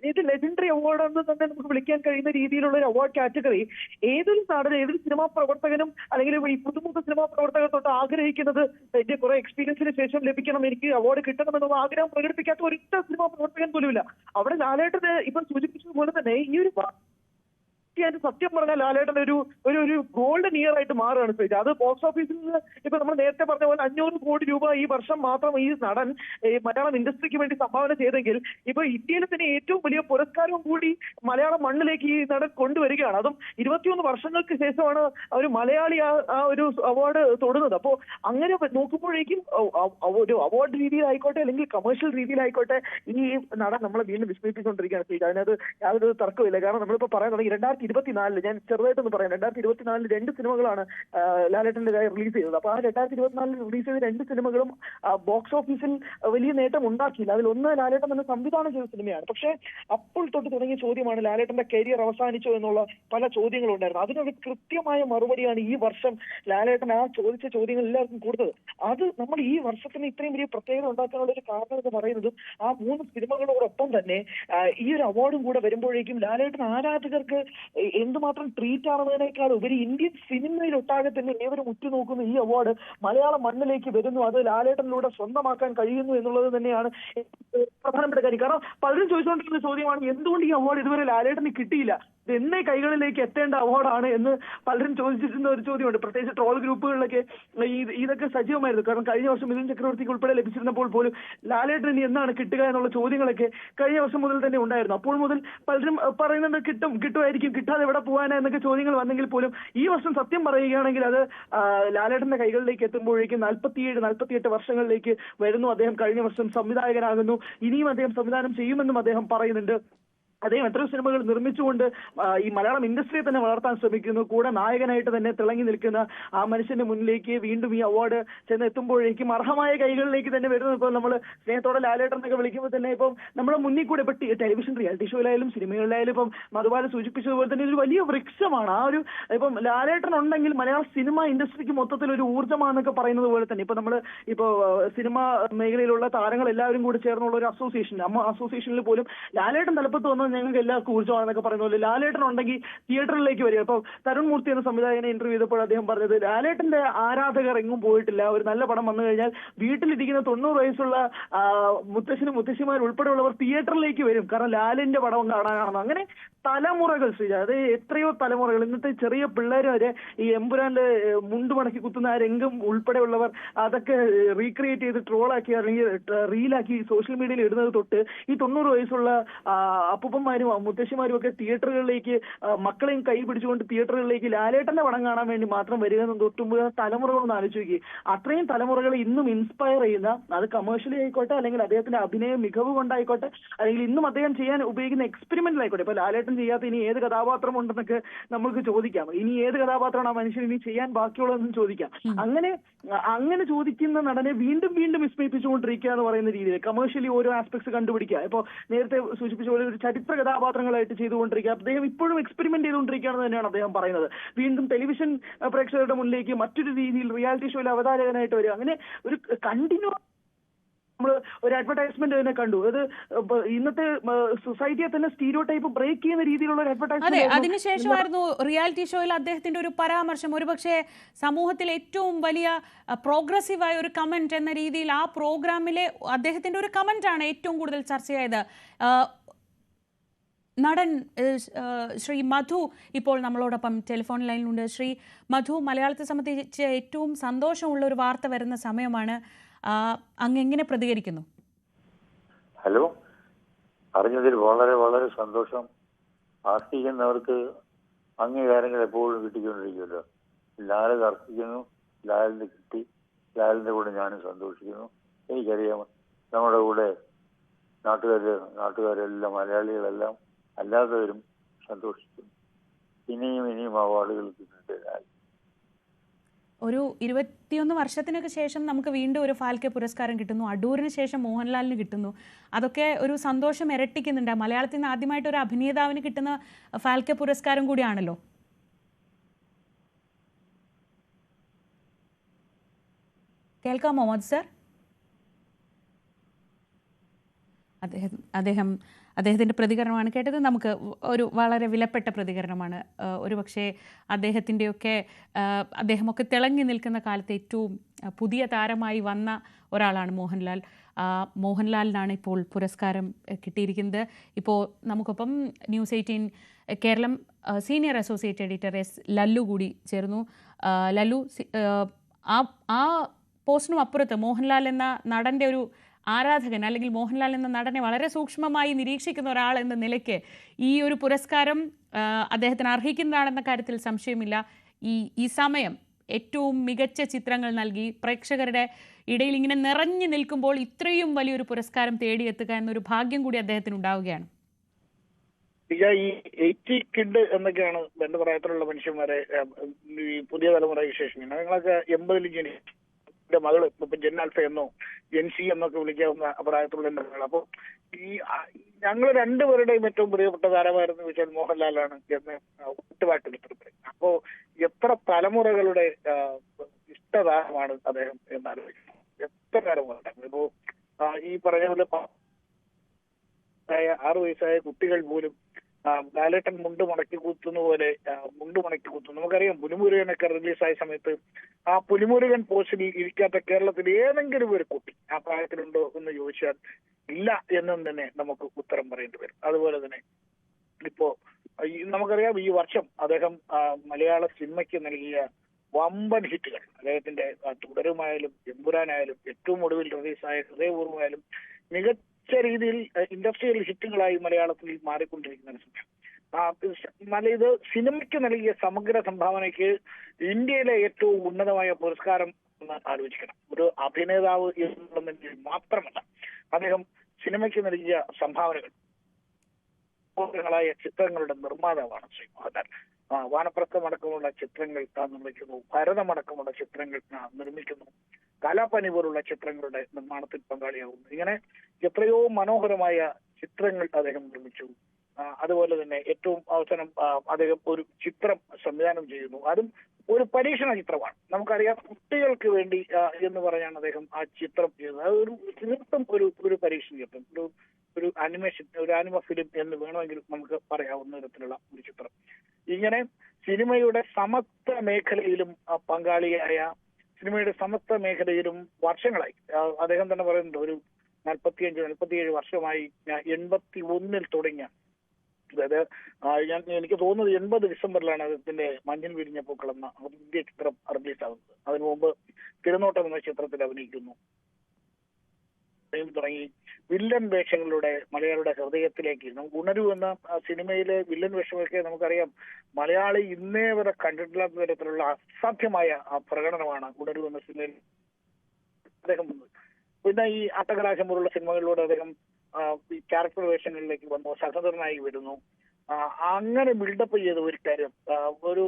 ഇത് ലെജൻഡറി അവാർഡ് എന്ന് തന്നെ നമുക്ക് വിളിക്കാൻ കഴിയുന്ന രീതിയിലുള്ള ഒരു അവാർഡ് കാറ്റഗറി ഏതൊരു നടനും, ഏതൊരു സിനിമാ പ്രവർത്തകനും അല്ലെങ്കിൽ ഈ പുതുമുഖ സിനിമാ പ്രവർത്തകർ തൊട്ട് ആഗ്രഹിക്കുന്നത് എന്റെ കുറെ എക്സ്പീരിയൻസിന് ശേഷം ലഭിക്കണം, എനിക്ക് അവാർഡ് കിട്ടണമെന്നുള്ള ആഗ്രഹം പ്രകടിപ്പിക്കാത്ത ഒരിട്ട സിനിമാ പ്രവർത്തകൻ പോലുമില്ല. അവിടെ ലാലേട്ടന് ഇപ്പം സൂചിപ്പിച്ചതുപോലെ തന്നെ ഈ ഒരു സത്യം പറഞ്ഞാൽ ലാലേട്ടൻ ഒരു ഗോൾഡൻ ഇയർ ആയിട്ട് മാറുകയാണ് ശ്രീജ. അത് ബോക്സ് ഓഫീസിൽ നിന്ന് ഇപ്പൊ നമ്മൾ നേരത്തെ പറഞ്ഞ പോലെ 500 കോടി രൂപ ഈ വർഷം മാത്രം ഈ നടൻ മലയാളം ഇൻഡസ്ട്രിക്ക് വേണ്ടി സംഭാവന ചെയ്തെങ്കിൽ ഇപ്പൊ ഇന്ത്യയിലെ തന്നെ ഏറ്റവും വലിയ പുരസ്കാരവും കൂടി മലയാളം മണ്ണിലേക്ക് ഈ നടൻ കൊണ്ടുവരികയാണ്. അതും 21 വർഷങ്ങൾക്ക് ശേഷമാണ് ഒരു മലയാളി ആ ഒരു അവാർഡ് തൊടുന്നത്. അപ്പോൾ അങ്ങനെ നോക്കുമ്പോഴേക്കും ഒരു അവാർഡ് രീതിയിലായിക്കോട്ടെ അല്ലെങ്കിൽ കമേഴ്ഷ്യൽ രീതിയിലായിക്കോട്ടെ ഈ നടൻ നമ്മളെ വീണ്ടും വിസ്മയിപ്പിച്ചുകൊണ്ടിരിക്കുകയാണ് ശ്രീജ. അതിനകത്ത് യാതൊരു തർക്കമില്ല. കാരണം നമ്മളിപ്പോ പറയാൻ തുടങ്ങി 2024 ഞാൻ ചെറുതായിട്ടൊന്ന് പറയാം. 2024 2 സിനിമകളാണ് ലാലേട്ടന്റെ റിലീസ് ചെയ്തത്. അപ്പൊ ആ 2024 റിലീസ് ചെയ്ത 2 സിനിമകളും ബോക്സ് ഓഫീസിൽ വലിയ നേട്ടം ഉണ്ടാക്കിയില്ല. അതിൽ ഒന്ന് ലാലേട്ടൻ തന്നെ സംവിധാനം ചെയ്ത സിനിമയാണ്. പക്ഷേ അപ്പോൾ തൊട്ട് തുടങ്ങിയ ചോദ്യമാണ് ലാലേട്ടന്റെ കരിയർ അവസാനിച്ചോ എന്നുള്ള പല ചോദ്യങ്ങളും ഉണ്ടായിരുന്നു. അതിനൊരു കൃത്യമായ മറുപടിയാണ് ഈ വർഷം ലാലേട്ടൻ ആ ചോദിച്ച ചോദ്യങ്ങൾ എല്ലാവർക്കും കൊടുത്തത്. അത് നമ്മൾ ഈ വർഷത്തിന് ഇത്രയും വലിയ പ്രത്യേകത ഉണ്ടാക്കാനുള്ള ഒരു കാരണം എന്ന് പറയുന്നതും ആ 3 സിനിമകളോടൊപ്പം തന്നെ ഈ ഒരു അവാർഡും കൂടെ വരുമ്പോഴേക്കും ലാലേട്ടൻ ആരാധകർക്ക് എന്തുമാത്രം ട്രീറ്റ് ആണെന്നതിനേക്കാൾ ഉപരി ഇന്ത്യൻ സിനിമയിൽ ഒട്ടാകെ തന്നെ ഏവരും ഉറ്റുനോക്കുന്ന ഈ അവാർഡ് മലയാള മണ്ണിലേക്ക് വരുന്നു, അത് ലാലേട്ടനിലൂടെ സ്വന്തമാക്കാൻ കഴിയുന്നു എന്നുള്ളത് തന്നെയാണ് പ്രധാനപ്പെട്ട കാര്യം. കാരണം പലരും ചോദിച്ചുകൊണ്ടിരിക്കുന്ന ചോദ്യമാണ് എന്തുകൊണ്ട് ഈ അവാർഡ് ഇതുവരെ ലാലേട്ടന് കിട്ടിയില്ല, ഇത് എന്നേ കൈകളിലേക്ക് എത്തേണ്ട അവാർഡാണ് എന്ന് പലരും ചോദിച്ചിരുന്ന ഒരു ചോദ്യമുണ്ട്. പ്രത്യേകിച്ച് ട്രോൾ ഗ്രൂപ്പുകളിലൊക്കെ ഇതൊക്കെ സജീവമായിരുന്നു. കാരണം കഴിഞ്ഞ വർഷം മിഥുൻ ചക്രവർത്തിക്ക് ഉൾപ്പെടെ ലഭിച്ചിരുന്നപ്പോൾ പോലും ലാലേട്ടൻ ഇനി എന്നാണ് കിട്ടുക എന്നുള്ള ചോദ്യങ്ങളൊക്കെ കഴിഞ്ഞ വർഷം മുതൽ തന്നെ ഉണ്ടായിരുന്നു. അപ്പോൾ മുതൽ പലരും പറയുന്നുണ്ട് കിട്ടുമായിരിക്കും, കിട്ടാതെ എവിടെ പോകാനാ എന്നൊക്കെ ചോദ്യങ്ങൾ വന്നെങ്കിൽ പോലും ഈ വർഷം സത്യം പറയുകയാണെങ്കിൽ അത് ലാലേട്ടന്റെ കൈകളിലേക്ക് എത്തുമ്പോഴേക്കും 47-48 വർഷങ്ങളിലേക്ക് വരുന്നു. അദ്ദേഹം കഴിഞ്ഞ വർഷം സംവിധായകനാകുന്നു, ഇനിയും അദ്ദേഹം സംവിധാനം ചെയ്യുമെന്നും അദ്ദേഹം പറയുന്നുണ്ട്. അദ്ദേഹം എത്രയോ സിനിമകൾ നിർമ്മിച്ചുകൊണ്ട് ഈ മലയാളം ഇൻഡസ്ട്രിയെ തന്നെ വളർത്താൻ ശ്രമിക്കുന്നു. കൂടെ നായകനായിട്ട് തന്നെ തിളങ്ങി നിൽക്കുന്ന ആ മനുഷ്യന്റെ മുന്നിലേക്ക് വീണ്ടും ഈ അവാർഡ് ചെന്നെത്തുമ്പോഴേക്കും അർഹമായ കൈകളിലേക്ക് തന്നെ വരുന്നത്. ഇപ്പോൾ നമ്മൾ സ്നേഹത്തോടെ ലാലേട്ടൻ എന്നൊക്കെ വിളിക്കുമ്പോൾ തന്നെ ഇപ്പം നമ്മുടെ മുന്നിൽ കൂടെ ഇപ്പൊ ടെലിവിഷൻ റിയാലിറ്റി ഷോയിലായാലും സിനിമകളിലായാലും ഇപ്പം മധുബാല സൂചിപ്പിച്ചതുപോലെ തന്നെ ഒരു വലിയ വൃക്ഷമാണ്. ആ ഒരു ഇപ്പം ലാലേട്ടൻ ഉണ്ടെങ്കിൽ മലയാള സിനിമ ഇൻഡസ്ട്രിക്ക് മൊത്തത്തിൽ ഒരു ഊർജ്ജമാണെന്നൊക്കെ പറയുന്നത് പോലെ തന്നെ ഇപ്പൊ നമ്മൾ ഇപ്പോൾ സിനിമ മേഖലയിലുള്ള താരങ്ങൾ എല്ലാവരും കൂടി ചേർന്നുള്ള ഒരു അസോസിയേഷനിൽ പോലും ലാലേട്ടൻ തലപ്പത്ത് വന്ന ഞങ്ങൾക്ക് എല്ലാവർക്കും ഊർജ്ജമാണെന്നൊക്കെ പറയുന്ന പോലെ ലാലേട്ടൻ ഉണ്ടെങ്കിൽ തിയേറ്ററിലേക്ക് വരിക. ഇപ്പൊ തരുൺ മൂർത്തി എന്ന സംവിധായകനെ ഇന്റർവ്യൂ ചെയ്തപ്പോൾ അദ്ദേഹം പറഞ്ഞത് ലാലേട്ടന്റെ ആരാധകർ എങ്ങും പോയിട്ടില്ല, ഒരു നല്ല പടം വന്നു കഴിഞ്ഞാൽ വീട്ടിലിരിക്കുന്ന 90 വയസ്സുള്ള മുത്തശ്ശനും മുത്തശ്ശിമാർ ഉൾപ്പെടെയുള്ളവർ തിയേറ്ററിലേക്ക് വരും, കാരണം ലാലിന്റെ പടം കാണാനാണെന്ന്. അങ്ങനെ തലമുറകൾ ശ്രീജ, അത് എത്രയോ തലമുറകൾ, ഇന്നത്തെ ചെറിയ പിള്ളേർ വരെ ഈ എമ്പുരാന്റെ മുണ്ട് മടക്കി കുത്തുന്ന ആ രംഗം ഉൾപ്പെടെയുള്ളവർ അതൊക്കെ റീക്രിയേറ്റ് ചെയ്ത് ട്രോളാക്കി അല്ലെങ്കിൽ റീലാക്കി സോഷ്യൽ മീഡിയയിൽ ഇടുന്നത് തൊട്ട് ഈ 90 വയസ്സുള്ള അപ്പൂപ്പന്മാരും മുത്തശ്ശിമാരും ഒക്കെ തിയേറ്ററുകളിലേക്ക് മക്കളെയും കൈ പിടിച്ചുകൊണ്ട് തിയേറ്ററുകളിലേക്ക് ലാലേട്ടന്റെ പടം കാണാൻ വേണ്ടി മാത്രം വരിക എന്ന് തൊട്ടുമ്പോൾ തലമുറകളൊന്ന് ആലോചിക്കുക. അത്രയും തലമുറകളെ ഇന്നും ഇൻസ്പയർ ചെയ്യുന്ന, അത് കമേഴ്ഷ്യലി ആയിക്കോട്ടെ അല്ലെങ്കിൽ അദ്ദേഹത്തിന്റെ അഭിനയ മികവ് കൊണ്ടായിക്കോട്ടെ അല്ലെങ്കിൽ ഇന്നും അദ്ദേഹം ചെയ്യാൻ ഉപയോഗിക്കുന്ന എക്സ്പെരിമെന്റിലായിക്കോട്ടെ. ഇപ്പൊ ലാലേട്ടൻ ചെയ്യാത്ത ഇനി ഏത് കഥാപാത്രം ഉണ്ടെന്നൊക്കെ നമുക്ക് ചോദിക്കാം. ഇനി ഏത് കഥാപാത്രമാണ് ആ മനുഷ്യൻ ഇനി ചെയ്യാൻ ബാക്കിയുള്ളതെന്നും ചോദിക്കാം. അങ്ങനെ ചോദിക്കുന്ന നടനെ വീണ്ടും വീണ്ടും വിസ്മയിപ്പിച്ചുകൊണ്ടിരിക്കുക എന്ന് പറയുന്ന രീതിയിൽ കമേഴ്ഷ്യലി ഓരോ ആസ്പെക്ട്സ് കണ്ടുപിടിക്കുക. ഇപ്പോൾ നേരത്തെ സൂചിപ്പിച്ച പോലെ ഒരു ചരിത്ര കഥാപാത്രങ്ങളായിട്ട് ചെയ്തുകൊണ്ടിരിക്കുക. അദ്ദേഹം ഇപ്പോഴും എക്സ്പെരിമെന്റ് ചെയ്തുകൊണ്ടിരിക്കുകയാണെന്ന് തന്നെയാണ് അദ്ദേഹം പറയുന്നത്. വീണ്ടും ടെലിവിഷൻ പ്രേക്ഷകരുടെ മുന്നിലേക്ക് മറ്റൊരു രീതിയിൽ റിയാലിറ്റി ഷോയിൽ അവതാരകനായിട്ട് വരിക. അങ്ങനെ ഒരു കണ്ടിന്യൂ നമ്മൾ ഒരു അഡ്വർടൈസ്മെന്റ് തന്നെ കണ്ടു. അത് ഇന്നത്തെ സൊസൈറ്റിയെ തന്നെ സ്റ്റീരിയോ ടൈപ്പ് ബ്രേക്ക് ചെയ്യുന്ന രീതിയിലുള്ള ഒരു അഡ്വർടൈസ്മെന്റ്. അതെ, അതിനുശേഷമായിരുന്നു റിയാലിറ്റി ഷോയിൽ അദ്ദേഹത്തിന്റെ ഒരു പരാമർശം, ഒരുപക്ഷെ സമൂഹത്തിൽ ഏറ്റവും വലിയ പ്രോഗ്രസീവായ ഒരു കമന്റ് എന്ന രീതിയിൽ ആ പ്രോഗ്രാമിലെ അദ്ദേഹത്തിന്റെ ഒരു കമന്റ് ആണ് ഏറ്റവും കൂടുതൽ ചർച്ചയായത്. നടൻ ശ്രീ മധു ഇപ്പോൾ നമ്മളോടൊപ്പം ടെലിഫോൺ ലൈനിലുണ്ട്. ശ്രീ മധു, മലയാളത്തെ സംബന്ധിച്ച് ഏറ്റവും സന്തോഷമുള്ള ഒരു വാർത്ത വരുന്ന സമയമാണ്. അങ്ങ് എങ്ങനെ പ്രതികരിക്കുന്നു? ഹലോ, അറിഞ്ഞതിൽ വളരെ വളരെ സന്തോഷം. ആർത്തിക്കുന്നവർക്ക് അംഗീകാരങ്ങൾ എപ്പോഴും കിട്ടിക്കൊണ്ടിരിക്കുമല്ലോ. ലാലത് അർപ്പിക്കുന്നു, ലാലിന് കിട്ടി, ലാലിൻ്റെ കൂടെ ഞാനും സന്തോഷിക്കുന്നു. എനിക്കറിയാം നമ്മുടെ കൂടെ നാട്ടുകാരെല്ലാം മലയാളികളെല്ലാം അല്ലാത്തവരും സന്തോഷിക്കുന്നു. ഇനിയും അവാർഡുകൾ കിട്ടുന്നുണ്ട്. ഒരു 21 വർഷത്തിനൊക്കെ ശേഷം നമുക്ക് വീണ്ടും ഒരു ഫാൽക്കെ പുരസ്കാരം കിട്ടുന്നു. അടൂരിന് ശേഷം മോഹൻലാലിന് കിട്ടുന്നു. അതൊക്കെ ഒരു സന്തോഷം ഇരട്ടിക്കുന്നുണ്ട്. മലയാളത്തിൽ നിന്ന് ആദ്യമായിട്ട് ഒരു അഭിനേതാവിന് കിട്ടുന്ന ഫാൽക്കെ പുരസ്കാരം കൂടിയാണല്ലോ. കേൾക്കാമോ മോദി സർ? അദ്ദേഹത്തിൻ്റെ പ്രതികരണമാണ് കേട്ടത്. നമുക്ക് ഒരു വളരെ വിലപ്പെട്ട പ്രതികരണമാണ്. ഒരുപക്ഷെ അദ്ദേഹമൊക്കെ തിളങ്ങി നിൽക്കുന്ന കാലത്ത് ഏറ്റവും പുതിയ താരമായി വന്ന ഒരാളാണ് മോഹൻലാൽ. മോഹൻലാലിനാണ് ഇപ്പോൾ പുരസ്കാരം കിട്ടിയിരിക്കുന്നത്. ഇപ്പോൾ നമുക്കൊപ്പം news 18 Keralam senior associate editor S Lallu കൂടി ചേർന്നു. ലല്ലു, ആ പോസ്റ്റിനും അപ്പുറത്ത് മോഹൻലാൽ എന്ന നടൻ്റെ ഒരു ആരാധകൻ അല്ലെങ്കിൽ മോഹൻലാൽ എന്ന നടനെ വളരെ സൂക്ഷ്മമായി നിരീക്ഷിക്കുന്ന ഒരാൾ എന്ന നിലയ്ക്ക് ഈ ഒരു പുരസ്കാരം അദ്ദേഹത്തിന് അർഹിക്കുന്നതാണെന്ന കാര്യത്തിൽ സംശയമില്ല. ഈ സമയം ഏറ്റവും മികച്ച ചിത്രങ്ങൾ നൽകി പ്രേക്ഷകരുടെ ഇടയിൽ ഇങ്ങനെ നിറഞ്ഞു നിൽക്കുമ്പോൾ ഇത്രയും വലിയൊരു പുരസ്കാരം തേടിയെത്തുക എന്നൊരു ഭാഗ്യം കൂടി അദ്ദേഹത്തിന് ഉണ്ടാവുകയാണ്. ഈ 80 കിഡ് എന്നൊക്കെയാണ് എന്റെ പ്രായത്തിലുള്ള മനുഷ്യന്മാരെ ഈ പുതിയ തലമുറ വിശേഷിക്കുന്നത്. ഞങ്ങളൊക്കെ 80-ൽ ജനിച്ച മകള് ഇപ്പൊ ജെൻ ആൽഫ എന്നോ ജെൻ സി എന്നൊക്കെ വിളിക്കാവുന്ന പ്രായത്തിലുള്ള എന്റെ മകൾ. അപ്പൊ ഈ ഞങ്ങൾ രണ്ടുപേരുടെയും ഏറ്റവും പ്രിയപ്പെട്ട താരമായിരുന്നു വെച്ചാൽ മോഹൻലാലാണ് എന്ന് ഒട്ടുപാട്ടിൽ പറയും. അപ്പോ എത്ര തലമുറകളുടെ ഇഷ്ടതാരമാണ് അദ്ദേഹം എന്നാലോചിക്കുന്നത്. എത്ര തലമുറ ഇപ്പോ ഈ പറഞ്ഞ പോലെ 6 വയസ്സായ കുട്ടികൾ പോലും ലാലേട്ടൻ മുണ്ട് മടക്കി കുത്തുന്ന പോലെ മുണ്ട് മടക്കി കുത്തുന്നു. നമുക്കറിയാം പുലിമുരുകനൊക്കെ റിലീസായ സമയത്ത് ആ പുലിമുരുകൻ പോസ്റ്റിൽ ഇരിക്കാത്ത കേരളത്തിൽ ഏതെങ്കിലും ഒരു കുട്ടി ആ പ്രായത്തിലുണ്ടോ എന്ന് ചോദിച്ചാൽ ഇല്ല എന്നും തന്നെ നമുക്ക് ഉത്തരം പറയേണ്ടി വരും. അതുപോലെ തന്നെ ഇപ്പോ നമുക്കറിയാം ഈ വർഷം അദ്ദേഹം മലയാള സിനിമയ്ക്ക് നൽകിയ വമ്പൻ ഹിറ്റുകൾ, അദ്ദേഹത്തിന്റെ തുടരുമായാലും എമ്പുരാനായാലും ഏറ്റവും ഒടുവിൽ റിലീസായ ഹൃദയപൂർവ്വമായാലും മികച്ച രീതിയിൽ ഇൻഡസ്ട്രിയൽ ഹിറ്റുകളായി മലയാളത്തിൽ മാറിക്കൊണ്ടിരിക്കുന്ന സമയം ഇത് സിനിമയ്ക്ക് നൽകിയ സമഗ്ര സംഭാവനയ്ക്ക് ഇന്ത്യയിലെ ഏറ്റവും ഉന്നതമായ പുരസ്കാരം എന്ന് ആലോചിക്കണം. ഒരു അഭിനേതാവ് എന്നുള്ളതിൽ മാത്രമല്ല, അദ്ദേഹം സിനിമയ്ക്ക് നൽകിയ സംഭാവനകൾ ായ ചിത്രങ്ങളുടെ നിർമ്മാതാവാണ് ശ്രീ മോഹൻലാൽ. വാനപ്രസ്ഥമടക്കമുള്ള ചിത്രങ്ങൾ നിർമ്മിക്കുന്നു, ഭരതമടക്കമുള്ള ചിത്രങ്ങൾ നിർമ്മിക്കുന്നു, കലാപനി പോലുള്ള ചിത്രങ്ങളുടെ നിർമ്മാണത്തിൽ പങ്കാളിയാകുന്നു. ഇങ്ങനെ എത്രയോ മനോഹരമായ ചിത്രങ്ങൾ അദ്ദേഹം നിർമ്മിച്ചു. അതുപോലെ തന്നെ ഏറ്റവും അവസാനം അദ്ദേഹം ഒരു ചിത്രം സംവിധാനം ചെയ്യുന്നു. അതും ഒരു പരീക്ഷണ ചിത്രമാണ്. നമുക്കറിയാം കുട്ടികൾക്ക് വേണ്ടി എന്ന് പറഞ്ഞാണ് അദ്ദേഹം ആ ചിത്രം ചെയ്തത്. അത് തീർത്തും ഒരു പരീക്ഷണ ചിത്രം, ഒരു അനിമേഷൻ, ഒരു ആനിമ ഫിലിം എന്ന് വേണമെങ്കിൽ നമുക്ക് പറയാവുന്ന തരത്തിലുള്ള ഒരു ചിത്രം. ഇങ്ങനെ സിനിമയുടെ സമസ്ത മേഖലയിലും പങ്കാളിയായ, സിനിമയുടെ സമസ്ത മേഖലയിലും വർഷങ്ങളായി അദ്ദേഹം തന്നെ പറയുന്നുണ്ട്, ഒരു 45-47 വർഷമായി 81-ൽ തുടങ്ങിയ, അതായത് എനിക്ക് തോന്നുന്നത് 80 ഡിസംബറിലാണ് അദ്ദേഹത്തിന്റെ മഞ്ഞിൽ വിരിഞ്ഞ പൂക്കൾ എന്ന ആദ്യ ചിത്രം റിലീസാകുന്നത്. അതിനു മുമ്പ് തിരുനോട്ടം എന്ന ചിത്രത്തിൽ അഭിനയിക്കുന്നു. തുടങ്ങി വില്ലൻ വേഷങ്ങളുടെ മലയാളിയുടെ ഹൃദയത്തിലേക്ക് നമുക്ക് ഉണരൂ എന്ന സിനിമയിലെ വില്ലൻ വേഷമൊക്കെ നമുക്കറിയാം മലയാളി ഇന്നേ വരെ കണ്ടിട്ടില്ലാത്ത തരത്തിലുള്ള അസാധ്യമായ പ്രകടനമാണ് ഉണരൂ എന്ന സിനിമയിൽ അദ്ദേഹം വന്നത്. പിന്നെ ഈ അട്ടകലാശം പോലുള്ള സിനിമകളിലൂടെ അദ്ദേഹം ഈ ക്യാരക്ടർ വേഷങ്ങളിലേക്ക് വന്നു, സഹോദരനായി വരുന്നു. അങ്ങനെ ബിൽഡപ്പ് ചെയ്ത ഒരു കാര്യം, ഒരു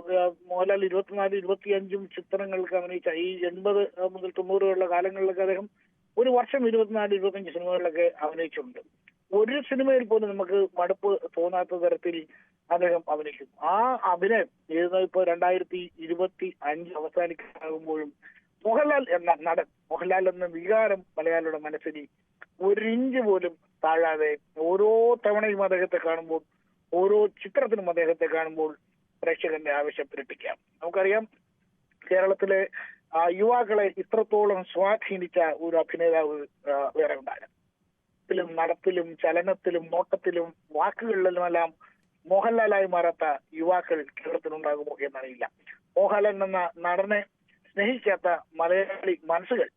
മോഹൻലാൽ 24-25 ചിത്രങ്ങൾക്ക് അഭിനയിച്ച ഈ 80 മുതൽ 90 കാലങ്ങളിലൊക്കെ അദ്ദേഹം ഒരു വർഷം 24-25 സിനിമകളിലൊക്കെ അഭിനയിച്ചിട്ടുണ്ട്. ഒരു സിനിമയിൽ പോലും നമുക്ക് മടുപ്പ് തോന്നാത്ത തരത്തിൽ അദ്ദേഹം അഭിനയിക്കും. ആ അഭിനയം ഇപ്പോ 2025 അവസാനിക്കാകുമ്പോഴും മോഹൻലാൽ എന്ന നടൻ, മോഹൻലാൽ എന്ന വികാരം മലയാളിയുടെ മനസ്സിൽ ഒരു ഇഞ്ച് പോലും താഴാതെ ഓരോ തവണയും അദ്ദേഹത്തെ കാണുമ്പോൾ, ഓരോ ചിത്രത്തിനും അദ്ദേഹത്തെ കാണുമ്പോൾ പ്രേക്ഷകന്റെ ആവേശം ഇരട്ടിക്കാം. നമുക്കറിയാം കേരളത്തിലെ യുവാക്കളെ ഇത്രത്തോളം സ്വാധീനിച്ച ഒരു അഭിനേതാവ് വേറെ ഉണ്ടായിരുന്നു. നടപ്പിലും ചലനത്തിലും നോട്ടത്തിലും വാക്കുകളിലുമെല്ലാം മോഹൻലാലായി മാറാത്ത യുവാക്കൾ കേരളത്തിലുണ്ടാകുമോ എന്നറിയില്ല. മോഹൻലാൽ എന്ന നടനെ സ്നേഹിക്കാത്ത മലയാളി മനസ്സുകൾ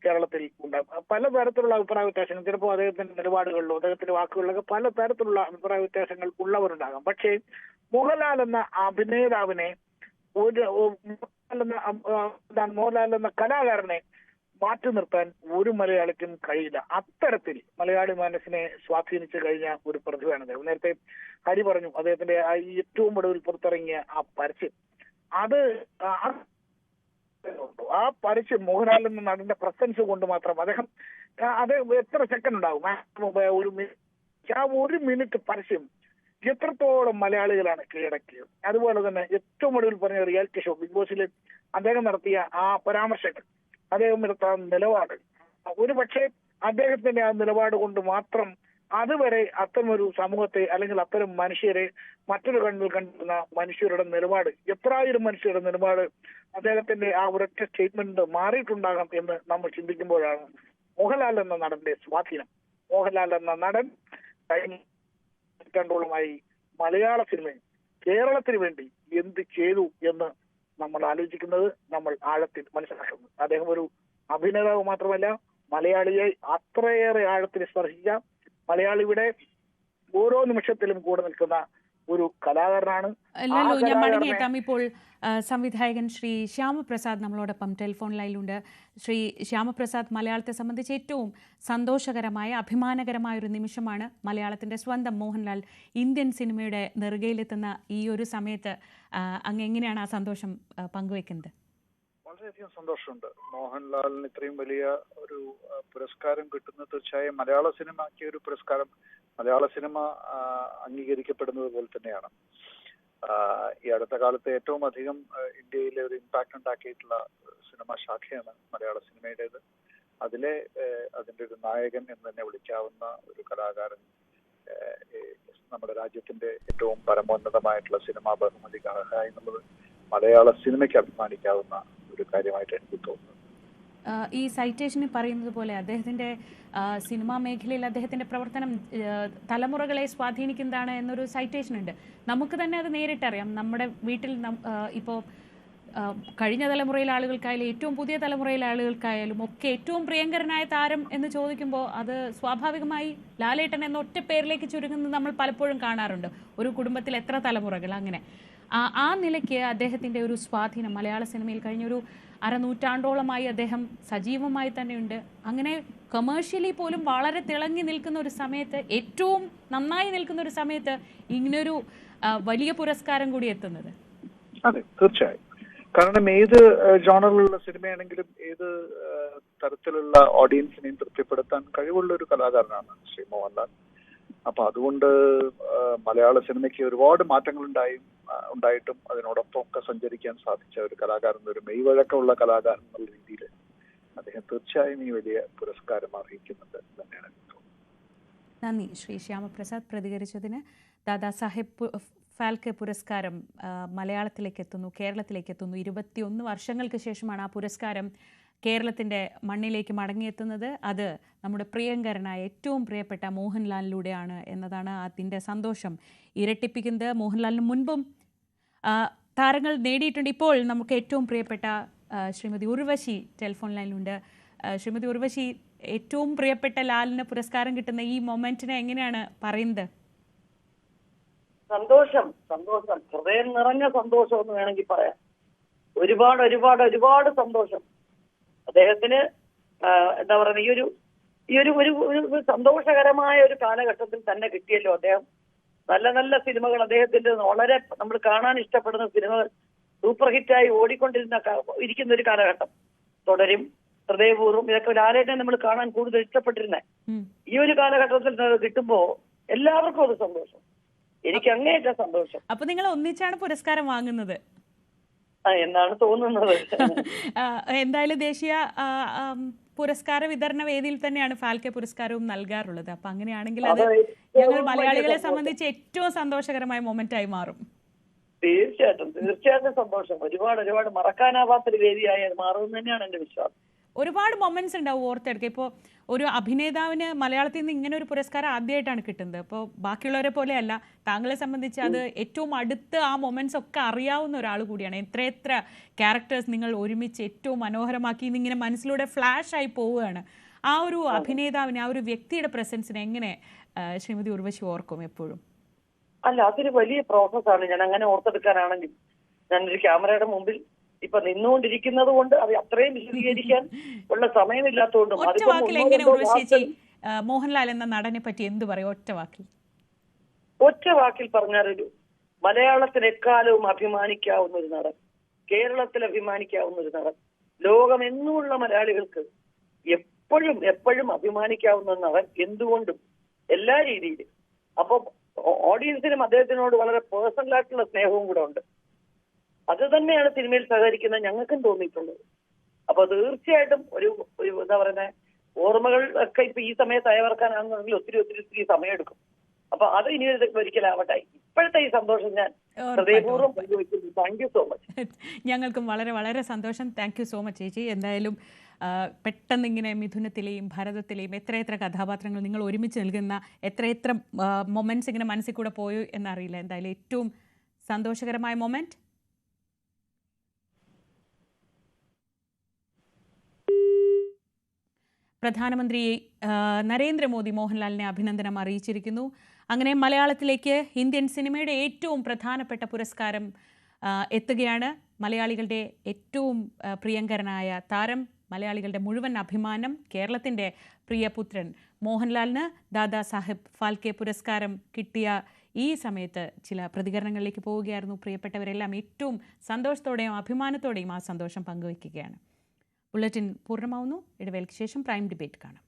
കേരളത്തിൽ ഉണ്ടാകും. പലതരത്തിലുള്ള അഭിപ്രായ വ്യത്യാസങ്ങൾ, ചിലപ്പോൾ അദ്ദേഹത്തിന്റെ നിലപാടുകളിലോ അദ്ദേഹത്തിന്റെ വാക്കുകളിലൊക്കെ പലതരത്തിലുള്ള അഭിപ്രായ വ്യത്യാസങ്ങൾ ഉള്ളവരുണ്ടാകാം. പക്ഷേ മോഹൻലാൽ എന്ന അഭിനേതാവിനെ, മോഹൻലാൽ എന്ന കലാകാരനെ മാറ്റി നിർത്താൻ ഒരു മലയാളിക്കും കഴിയില്ല. അത്തരത്തിൽ മലയാളി മനസ്സിനെ സ്വാധീനിച്ചു കഴിഞ്ഞ ഒരു പ്രതിഭയാണ് അദ്ദേഹം. നേരത്തെ ഹരി പറഞ്ഞു അദ്ദേഹത്തിന്റെ ഏറ്റവും ഒടുവിൽ പുറത്തിറങ്ങിയ ആ പരസ്യം, ആ പരസ്യം മോഹൻലാൽ എന്ന നടന്റെ പ്രസൻസ് കൊണ്ട് മാത്രം അത് എത്ര സെക്കൻഡ് ഉണ്ടാകും, ഒരു മിനിറ്റ് പരസ്യം എത്രത്തോളം മലയാളികളാണ് കീഴടക്കിയത്. അതുപോലെ തന്നെ ഏറ്റവും ഒടുവിൽ പറഞ്ഞ റിയാലിറ്റി ഷോ ബിഗ് ബോസിൽ അദ്ദേഹം നടത്തിയ ആ പരാമർശങ്ങൾ, അദ്ദേഹം എടുത്ത നിലപാട്, ഒരു പക്ഷേ അദ്ദേഹത്തിന്റെ ആ നിലപാട് കൊണ്ട് മാത്രം അതുവരെ അത്തരമൊരു സമൂഹത്തെ അല്ലെങ്കിൽ അത്തരം മനുഷ്യരെ മറ്റൊരു കണ്ണിൽ കണ്ടിരുന്ന മനുഷ്യരുടെ നിലപാട്, എത്രായിരം മനുഷ്യരുടെ നിലപാട് അദ്ദേഹത്തിന്റെ ആ ഒരൊറ്റ സ്റ്റേറ്റ്മെന്റ് മാറിയിട്ടുണ്ടാകാം എന്ന് നമ്മൾ ചിന്തിക്കുമ്പോഴാണ് മോഹൻലാൽ എന്ന നടന്റെ സ്വാധീനം. മോഹൻലാൽ എന്ന നടൻ കഴിഞ്ഞ നൂറ്റാണ്ടോളമായി മലയാള സിനിമയിൽ കേരളത്തിന് വേണ്ടി എന്ത് ചെയ്തു എന്ന് നമ്മൾ ആലോചിക്കുന്നത്, നമ്മൾ ആഴത്തിൽ മനസ്സിലാക്കുന്നത്. അദ്ദേഹം ഒരു അഭിനേതാവ് മാത്രമല്ല, മലയാളിയെ അത്രയേറെ ആഴത്തിൽ സ്പർശിച്ച, മലയാളിയുടെ ഓരോ നിമിഷത്തിലും കൂടെ നിൽക്കുന്ന ഒരു കലാകാരനാണ്. ലല്ലു, ഞാൻ മടങ്ങിയെത്താം. ഇപ്പോൾ സംവിധായകൻ ശ്രീ ശ്യാമപ്രസാദ് നമ്മളോടൊപ്പം ടെലിഫോൺ ലൈനിലുണ്ട്. ശ്രീ ശ്യാമപ്രസാദ്, മലയാളത്തെ സംബന്ധിച്ച് ഏറ്റവും സന്തോഷകരമായ അഭിമാനകരമായ ഒരു നിമിഷമാണ് മലയാളത്തിൻ്റെ സ്വന്തം മോഹൻലാൽ ഇന്ത്യൻ സിനിമയുടെ നെറുകയിലെത്തുന്ന ഈ ഒരു സമയത്ത് അങ്ങ് എങ്ങനെയാണ് ആ സന്തോഷം പങ്കുവെക്കുന്നത്? വളരെയധികം സന്തോഷമുണ്ട്. മോഹൻലാലിന് ഇത്രയും വലിയ ഒരു പുരസ്കാരം കിട്ടുന്നത് തീർച്ചയായും മലയാള സിനിമയ്ക്ക് ഒരു പുരസ്കാരം മലയാള സിനിമ അംഗീകരിക്കപ്പെടുന്നത് പോലെ തന്നെയാണ്. ഈ അടുത്ത കാലത്ത് ഏറ്റവും അധികം ഇന്ത്യയിലെ ഒരു ഇമ്പാക്ട് ഉണ്ടാക്കിയിട്ടുള്ള സിനിമ ശാഖയാണ് മലയാള സിനിമയുടേത്. അതിന്റെ ഒരു നായകൻ എന്ന് തന്നെ വിളിക്കാവുന്ന ഒരു കലാകാരൻ നമ്മുടെ രാജ്യത്തിന്റെ ഏറ്റവും പരമോന്നതമായിട്ടുള്ള സിനിമാ ബഹുമതി അർഹ എന്നുള്ളത് മലയാള സിനിമയ്ക്ക് അഭിമാനിക്കാവുന്ന ഒരു കാര്യമായിട്ട് എനിക്ക് തോന്നുന്നു. ഈ സൈറ്റേഷനിൽ പറയുന്നത് പോലെ അദ്ദേഹത്തിൻ്റെ സിനിമാ മേഖലയിൽ അദ്ദേഹത്തിൻ്റെ പ്രവർത്തനം തലമുറകളെ സ്വാധീനിക്കുന്നതാണ് എന്നൊരു സൈറ്റേഷൻ ഉണ്ട്. നമുക്ക് തന്നെ അത് നേരിട്ടറിയാം. നമ്മുടെ വീട്ടിൽ ഇപ്പോൾ കഴിഞ്ഞ തലമുറയിലെ ആളുകൾക്കായാലും ഏറ്റവും പുതിയ തലമുറയിലെ ആളുകൾക്കായാലും ഒക്കെ ഏറ്റവും പ്രിയങ്കരനായ താരം എന്ന് ചോദിക്കുമ്പോൾ അത് സ്വാഭാവികമായി ലാലേട്ടൻ എന്ന ഒറ്റ പേരിലേക്ക് ചുരുങ്ങുന്നത് നമ്മൾ പലപ്പോഴും കാണാറുണ്ട്. ഒരു കുടുംബത്തിൽ എത്ര തലമുറകൾ അങ്ങനെ. ആ നിലയ്ക്ക് അദ്ദേഹത്തിൻ്റെ ഒരു സ്വാധീനം മലയാള സിനിമയിൽ കഴിഞ്ഞൊരു അരനൂറ്റാണ്ടോളമായി അദ്ദേഹം സജീവമായി തന്നെയുണ്ട്. അങ്ങനെ കൊമേഴ്ഷ്യലി പോലും വളരെ തിളങ്ങി നിൽക്കുന്ന ഒരു സമയത്ത്, ഏറ്റവും നന്നായി നിൽക്കുന്ന ഒരു സമയത്ത് ഇങ്ങനൊരു വലിയ പുരസ്കാരം കൂടി എത്തുന്നത്. അതെ, തീർച്ചയായും. കാരണം ഏത് ജോണറിലുള്ള സിനിമയാണെങ്കിലും ഏത് തരത്തിലുള്ള ഓഡിയൻസിനെയും തൃപ്തിപ്പെടുത്താൻ കഴിവുള്ള ഒരു കലാകാരനാണ് ശ്രീ മോഹൻലാൽ. അപ്പൊ അതുകൊണ്ട് മലയാള സിനിമയ്ക്ക് ഒരുപാട് മാറ്റങ്ങൾ ഉണ്ടായിട്ടും അതിനോടൊപ്പം ഒക്കെ സഞ്ചരിക്കാൻ സാധിച്ച ഒരു കലാകാരൻ, ഒരു മെയ്വഴക്കമുള്ള കലാകാരൻ എന്നുള്ള രീതിയിൽ അദ്ദേഹം തീർച്ചയായും ഈ വലിയ പുരസ്കാരം അർഹിക്കുന്നുണ്ട് തന്നെയാണ് തോന്നുന്നത്. നന്ദി ശ്രീ ശ്യാമപ്രസാദ് പ്രതികരിച്ചതിന്. ദാദാ സാഹേബ് ഫാൽക്കെ പുരസ്കാരം മലയാളത്തിലേക്ക് എത്തുന്നു, കേരളത്തിലേക്ക് എത്തുന്നു. 21 വർഷങ്ങൾക്ക് ശേഷമാണ് ആ പുരസ്കാരം കേരളത്തിൻ്റെ മണ്ണിലേക്ക് മടങ്ങിയെത്തുന്നത്. അത് നമ്മുടെ പ്രിയങ്കരനായ ഏറ്റവും പ്രിയപ്പെട്ട മോഹൻലാലിലൂടെയാണ് എന്നതാണ് അതിൻ്റെ സന്തോഷം ഇരട്ടിപ്പിക്കുന്നത്. മോഹൻലാലിന് മുൻപും താരങ്ങൾ നേടിയിട്ടുണ്ട്. ഇപ്പോൾ നമുക്ക് ഏറ്റവും പ്രിയപ്പെട്ട ശ്രീമതി ഉർവശി ടെലിഫോൺ ലൈനിലുണ്ട്. ശ്രീമതി ഉർവശി, ഏറ്റവും പ്രിയപ്പെട്ട ലാലിന് പുരസ്കാരം കിട്ടുന്ന ഈ മൊമെന്റിനെ എങ്ങനെയാണ് പറയുന്നത്? സന്തോഷം, ഹൃദയം നിറഞ്ഞ സന്തോഷം എന്ന് വേണമെങ്കിൽ പറയാം. ഒരുപാട് സന്തോഷം. അദ്ദേഹത്തിന് എന്താ പറയുക, ഈ ഒരു സന്തോഷകരമായ ഒരു കാലഘട്ടത്തിൽ തന്നെ കിട്ടിയല്ലോ. അദ്ദേഹം നല്ല സിനിമകൾ, അദ്ദേഹത്തിന്റെ വളരെ നമ്മൾ കാണാൻ ഇഷ്ടപ്പെടുന്ന സിനിമകൾ സൂപ്പർ ഹിറ്റായി ഇരിക്കുന്ന ഒരു കാലഘട്ടം. തുടരും, ഹൃദയപൂർവ്വം, ഇതൊക്കെ ലാലേട്ടനെ നമ്മൾ കാണാൻ കൂടുതൽ ഇഷ്ടപ്പെട്ടിരുന്നേ. ഈ ഒരു കാലഘട്ടത്തിൽ കിട്ടുമ്പോ എല്ലാവർക്കും അത് സന്തോഷം. എനിക്ക് അങ്ങേയറ്റ സന്തോഷം. അപ്പൊ നിങ്ങൾ ഒന്നിച്ചാണ് പുരസ്കാരം വാങ്ങുന്നത് എന്നാണ് തോന്നുന്നത്. എന്തായാലും ദേശീയ പുരസ്കാര വിതരണ വേദിയിൽ തന്നെയാണ് ഫാൽക്കെ പുരസ്കാരവും നൽകാറുള്ളത്. അപ്പൊ അങ്ങനെയാണെങ്കിൽ അത് ഞങ്ങൾ മലയാളികളെ സംബന്ധിച്ച് ഏറ്റവും സന്തോഷകരമായ മൊമെന്റ് ആയി മാറും. തീർച്ചയായിട്ടും സന്തോഷം. ഒരുപാട് മറക്കാനാവാത്തൊരു വേദിയായി മാറുമെന്ന് തന്നെയാണ് എന്റെ വിശ്വാസം. ഒരുപാട് മൊമെന്റ്സ് ഉണ്ടാവും ഓർത്തെടുക്കുക. ഇപ്പോൾ ഒരു അഭിനേതാവിന് മലയാളത്തിൽ നിന്ന് ഇങ്ങനെ ഒരു പുരസ്കാരം ആദ്യമായിട്ടാണ് കിട്ടുന്നത്. അപ്പോൾ ബാക്കിയുള്ളവരെ പോലെയല്ല, താങ്കളെ സംബന്ധിച്ച് അത് ഏറ്റവും അടുത്ത് ആ മൊമെന്റ്സ് ഒക്കെ അറിയാവുന്ന ഒരാൾ കൂടിയാണ്. എത്ര ക്യാരക്ടേഴ്സ് നിങ്ങൾ ഒരുമിച്ച് ഏറ്റവും മനോഹരമാക്കി ഇന്നിങ്ങനെ മനസ്സിലൂടെ ഫ്ലാഷ് ആയി പോവുകയാണ്. ആ ഒരു അഭിനേതാവിനെ, ആ ഒരു വ്യക്തിയുടെ പ്രസൻസിനെ എങ്ങനെ ശ്രീമതി ഉർവശി ഓർക്കും എപ്പോഴും? അല്ല, അതൊരു വലിയ പ്രോസസ്സാണ്. ഞാൻ അങ്ങനെ ഓർത്തെടുക്കാനാണെങ്കിൽ ഞാനൊരു ക്യാമറയുടെ മുമ്പിൽ ഇപ്പൊ നിന്നുകൊണ്ടിരിക്കുന്നത് കൊണ്ട് അത് അത്രയും വിശദീകരിക്കാൻ ഉള്ള സമയമില്ലാത്തതുകൊണ്ടും. ഒറ്റ വാക്കിൽ എങ്ങനെ മോഹൻലാൽ എന്ന നടനെ പറ്റി എന്ത് പറയും? ഒറ്റ വാക്കിൽ പറഞ്ഞാലൊരു മലയാളത്തിൽ എക്കാലവും അഭിമാനിക്കാവുന്ന ഒരു നടൻ, കേരളത്തിൽ അഭിമാനിക്കാവുന്ന ഒരു നടൻ, ലോകമെങ്ങുമുള്ള മലയാളികൾക്ക് എപ്പോഴും അഭിമാനിക്കാവുന്ന നടൻ, എന്തുകൊണ്ടും എല്ലാ രീതിയിലും. അപ്പൊ ഓഡിയൻസിനും അദ്ദേഹത്തിനോട് വളരെ പേഴ്സണൽ ആയിട്ടുള്ള സ്നേഹവും കൂടെ ഉണ്ട്. അത് തന്നെയാണ് സിനിമയിൽ സഹകരിക്കുന്ന ഞങ്ങൾക്കും തോന്നിയിട്ടുള്ളത്. അപ്പൊ തീർച്ചയായിട്ടും ഒരു എന്താ പറയുന്നത്, ഓർമ്മകൾ ഒക്കെ ഇപ്പൊ ഈ സമയത്ത് അയവർക്കാനാണെന്നുണ്ടെങ്കിൽ ഒത്തിരി സമയമെടുക്കും. അപ്പൊ അത് ഇനി ഒരിക്കലാവട്ടെ. ഇപ്പോഴത്തെ ഈ സന്തോഷം ഞാൻ ഹൃദയപൂർവ്വം പങ്കുവെക്കുന്നു. Thank you so much. ഞങ്ങൾക്കും വളരെ സന്തോഷം. താങ്ക് യു സോ മച്ച് ചേച്ചി. എന്തായാലും പെട്ടെന്ന് ഇങ്ങനെ മിഥുനത്തിലെയും ഭരതത്തിലെയും എത്ര കഥാപാത്രങ്ങൾ നിങ്ങൾ ഒരുമിച്ച് നൽകുന്ന എത്ര മൊമെന്റ്സ് ഇങ്ങനെ മനസ്സിൽ കൂടെ പോയി എന്നറിയില്ല. എന്തായാലും ഏറ്റവും സന്തോഷകരമായ മൊമെന്റ്. പ്രധാനമന്ത്രി നരേന്ദ്രമോദി മോഹൻലാലിനെ അഭിനന്ദനം അറിയിച്ചിരിക്കുന്നു. അങ്ങനെ മലയാളത്തിലേക്ക് ഇന്ത്യൻ സിനിമയുടെ ഏറ്റവും പ്രധാനപ്പെട്ട പുരസ്കാരം എത്തുകയാണ്. മലയാളികളുടെ ഏറ്റവും പ്രിയങ്കരനായ താരം, മലയാളികളുടെ മുഴുവൻ അഭിമാനം, കേരളത്തിൻ്റെ പ്രിയപുത്രൻ മോഹൻലാലിന് ദാദാ സാഹിബ് ഫാൽക്കെ പുരസ്കാരം കിട്ടിയ ഈ സമയത്ത് ചില പ്രതികരണങ്ങളിലേക്ക് പോവുകയായിരുന്നു. പ്രിയപ്പെട്ടവരെല്ലാം ഏറ്റവും സന്തോഷത്തോടെയും അഭിമാനത്തോടെയും ആ സന്തോഷം പങ്കുവയ്ക്കുകയാണ്. ബുള്ളറ്റിൻ പൂർണ്ണമാവുന്നു. ഇടവേളയ്ക്ക് ശേഷം പ്രൈം ഡിബേറ്റ് കാണാം.